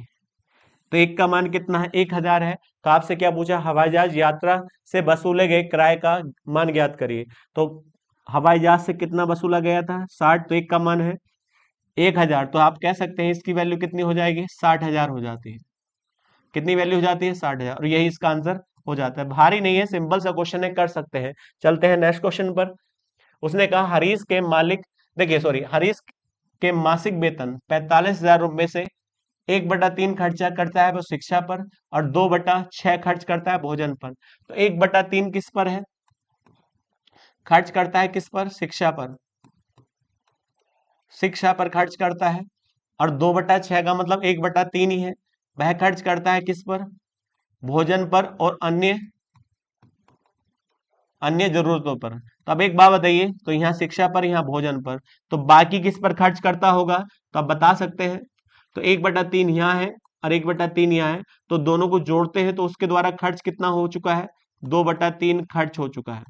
तो एक का मान कितना है, 1,000 है। तो आपसे क्या पूछा, हवाई जहाज यात्रा से वसूले गए किराए का मान ज्ञात करिए। तो हवाई जहाज से कितना वसूला गया था, 60, तो एक का मान है 1,000, तो आप कह सकते हैं इसकी वैल्यू कितनी हो जाएगी, 60,000 हो जाती है। कितनी वैल्यू हो जाती है, 60,000, और यही इसका आंसर हो जाता है। भारी नहीं है, सिंपल सा क्वेश्चन है, कर सकते हैं। चलते हैं नेक्स्ट क्वेश्चन पर। उसने कहा हरीश के मालिक, देखिए सॉरी, हरीश के मासिक वेतन 45,000 रुपए से 1/3 खर्चा करता है वो शिक्षा पर, और 2/6 खर्च करता है भोजन पर। तो 1/3 किस पर है, खर्च करता है किस पर, शिक्षा पर, शिक्षा पर खर्च करता है। और 2/6 का मतलब 1/3 ही है, वह खर्च करता है किस पर, भोजन पर और अन्य अन्य जरूरतों पर। तो अब एक बात बताइए, तो यहाँ शिक्षा पर, यहाँ भोजन पर, तो बाकी किस पर खर्च करता होगा, तो आप बता सकते हैं। तो 1/3 यहाँ है और 1/3 यहाँ है, तो दोनों को जोड़ते हैं तो उसके द्वारा खर्च कितना हो चुका है, 2/3 खर्च हो चुका है।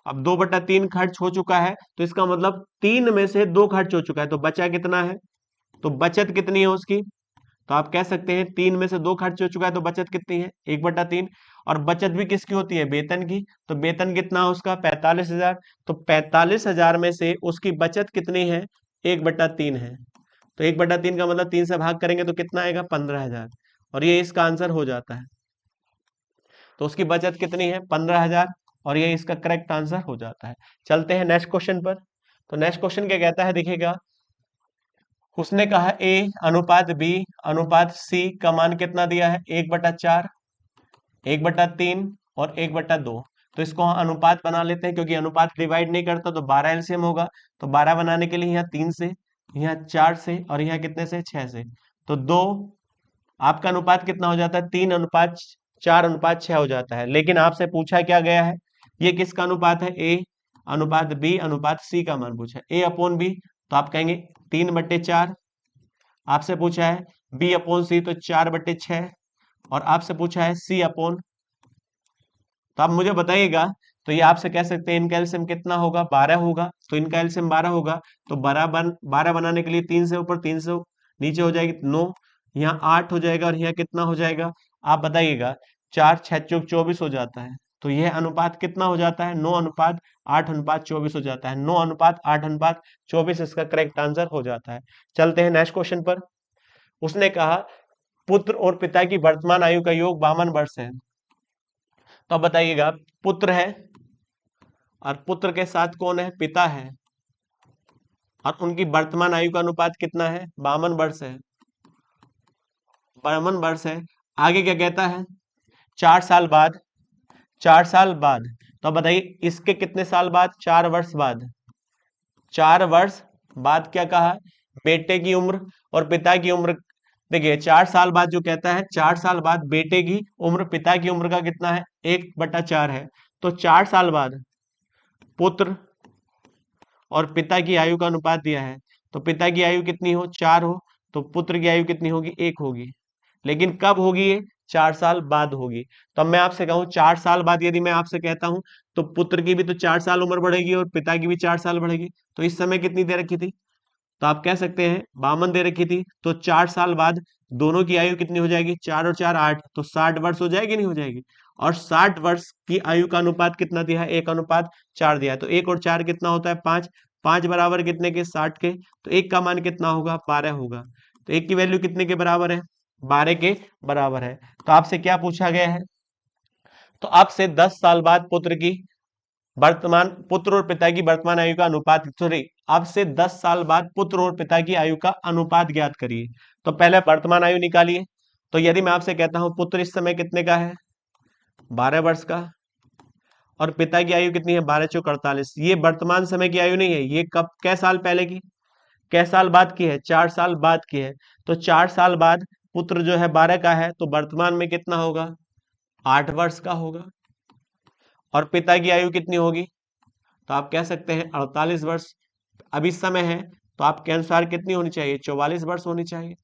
अब 2/3 खर्च हो चुका है, तो इसका मतलब 3 में से 2 खर्च हो चुका है, तो बचा कितना है, तो बचत कितनी है उसकी, तो आप कह सकते हैं 3 में से 2 खर्च हो चुका है, तो बचत कितनी है, 1/3। और बचत भी किसकी होती है, वेतन की। तो वेतन कितना है उसका, 45,000। तो 45,000 में से उसकी बचत कितनी है, 1/3 है। तो 1/3 का मतलब 3 से भाग करेंगे तो कितना आएगा, 15,000, और ये इसका आंसर हो जाता है। तो उसकी बचत कितनी है, 15,000, और ये इसका करेक्ट आंसर हो जाता है। चलते हैं नेक्स्ट क्वेश्चन पर। तो नेक्स्ट क्वेश्चन क्या कहता है, देखिएगा उसने कहा ए अनुपात बी अनुपात सी का मान कितना दिया है, 1/4, 1/3 और 1/2। तो इसको हम अनुपात बना लेते हैं, क्योंकि अनुपात डिवाइड नहीं करता, तो 12 एलसीएम होगा। तो 12 बनाने के लिए यहाँ 3 से, यहाँ 4 से, और यहाँ कितने से, 6 से। तो 2, आपका अनुपात कितना हो जाता है, 3:4:6 हो जाता है। लेकिन आपसे पूछा क्या गया है, ये किसका अनुपात है, ए अनुपात बी अनुपात सी का मान पूछा है। ए अपॉन बी तो आप कहेंगे 3/4। आपसे पूछा है बी अपॉन सी तो 4/6। और आपसे पूछा है सी अपॉन, तो आप मुझे बताइएगा। तो ये आपसे कह सकते हैं इनका एलसीएम कितना होगा, 12 होगा। तो इनका एलसीएम 12 होगा तो 12 बनाने के लिए 3 से ऊपर 3 से नीचे हो जाएगी 9, यहाँ 8 हो जाएगा और यहाँ कितना हो जाएगा आप बताइएगा। 4 6 चौक 24 हो जाता है। तो यह अनुपात कितना हो जाता है, 9:8:24 हो जाता है। 9:8:24 इसका करेक्ट आंसर हो जाता है। चलते हैं नेक्स्ट क्वेश्चन पर। उसने कहा पुत्र और पिता की वर्तमान आयु का योग 52 वर्ष है। तो अब बताइएगा, पुत्र है और पुत्र के साथ कौन है, पिता है, और उनकी वर्तमान आयु का अनुपात कितना है, 52 वर्ष है। 52 वर्ष है। आगे क्या कहता है, 4 साल बाद। 4 साल बाद, तो अब बताइए इसके कितने साल बाद, 4 वर्ष बाद। 4 वर्ष बाद क्या कहा, बेटे की उम्र और पिता की उम्र। देखिए 4 साल बाद जो कहता है, 4 साल बाद बेटे की उम्र पिता की उम्र का कितना है, 1/4 है। तो 4 साल बाद पुत्र और पिता की आयु का अनुपात दिया है। तो पिता की आयु कितनी हो, 4 हो, तो पुत्र की आयु कितनी होगी, 1 होगी। लेकिन कब होगी ये, 4 साल बाद होगी। तो अब मैं आपसे कहूं 4 साल बाद यदि मैं आपसे कहता हूं तो पुत्र की भी तो 4 साल उम्र बढ़ेगी और पिता की भी 4 साल बढ़ेगी। तो इस समय कितनी दे रखी थी, तो आप कह सकते हैं 52 दे रखी थी। तो 4 साल बाद दोनों की आयु कितनी हो जाएगी, 4 और 4 8, तो 60 वर्ष हो जाएगी, नहीं हो जाएगी। और 60 वर्ष की आयु का अनुपात कितना दिया है, 1:4 दिया है। तो 1 और 4 कितना होता है, 5। 5 बराबर कितने के, 60 के। तो 1 का मान कितना होगा, 12 होगा। तो 1 की वैल्यू कितने के बराबर है, 12 के बराबर है। तो आपसे क्या पूछा गया है, तो आपसे 10 साल बाद पुत्र और पिता की वर्तमान आयु का अनुपात, सॉरी, आपसे 10 साल बाद पुत्र और पिता की आयु का अनुपात ज्ञात करिए। तो पहले वर्तमान आयु निकालिए। तो यदि मैं आपसे कहता हूं पुत्र इस समय कितने का है, 12 वर्ष का, और पिता की आयु कितनी है, 12 चौक 48। ये वर्तमान समय की आयु नहीं है, ये कब, कै साल पहले की, कै साल बाद की है, 4 साल बाद की है। तो 4 साल बाद पुत्र जो है 12 का है, तो वर्तमान में कितना होगा, 8 वर्ष का होगा। और पिता की आयु कितनी होगी, तो आप कह सकते हैं 48 वर्ष। अब इस समय है तो आपके अनुसार कितनी होनी चाहिए, 44 वर्ष होनी चाहिए।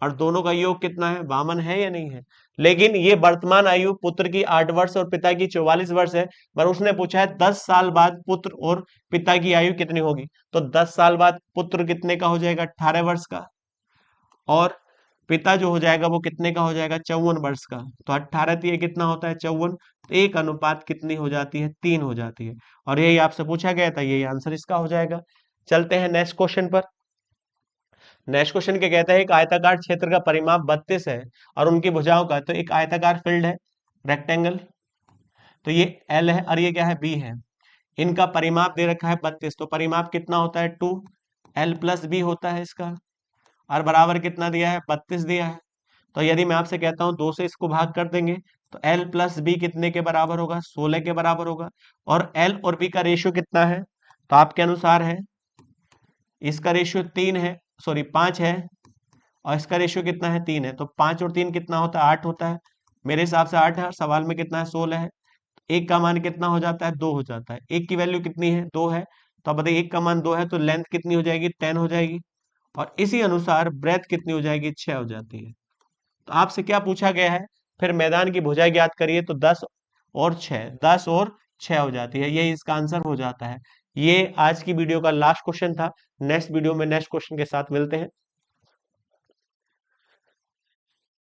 और दोनों का योग कितना है, 52 है या नहीं है। लेकिन ये वर्तमान आयु पुत्र की 8 वर्ष और पिता की 44 वर्ष है। पर उसने पूछा है 10 साल बाद पुत्र और पिता की आयु कितनी होगी। तो 10 साल बाद पुत्र कितने का हो जाएगा, 18 वर्ष का, और पिता जो हो जाएगा वो कितने का हो जाएगा, 54 वर्ष का। तो 18 ये कितना होता है, 54। तो एक अनुपात कितनी हो जाती है, 3 हो जाती है। और यही आपसे पूछा गया था, यही आंसर इसका हो जाएगा। चलते हैं नेक्स्ट क्वेश्चन पर। नेक्स्ट क्वेश्चन क्या कहता है, एक आयताकार क्षेत्र का परिमाप 32 है और उनकी भुजाओं का, तो एक आयताकार फील्ड है, रेक्टेंगल, तो ये एल है और ये क्या है, बी है। इनका परिमाप दे रखा है 32, तो परिमाप कितना होता है, 2l+b होता है इसका। और बराबर कितना दिया है, 32 दिया है। तो यदि मैं आपसे कहता हूं 2 से इसको भाग कर देंगे तो l+b कितने के बराबर होगा, 16 के बराबर होगा। और l और b का रेशियो कितना है, तो आपके अनुसार है, इसका रेशियो 3 है, सॉरी 5 है, और इसका रेशियो कितना है, 3 है। तो 5 और 3 कितना होता है, 8 होता है। मेरे हिसाब से 8 है, और सवाल में कितना है, 16 है। एक का मान कितना हो जाता है, 2 हो जाता है। एक की वैल्यू कितनी है, 2 है। तो अब बताइए एक का मान 2 है तो लेंथ कितनी हो जाएगी, 10 हो जाएगी। और इसी अनुसार ब्रेथ कितनी हो जाएगी, 6 हो जाती है। तो आपसे क्या पूछा गया है, फिर मैदान की भुजा ज्ञात करिए। तो 10 और 6 हो जाती है, यही इसका आंसर हो जाता है। ये आज की वीडियो का लास्ट क्वेश्चन था। नेक्स्ट वीडियो में नेक्स्ट क्वेश्चन के साथ मिलते हैं।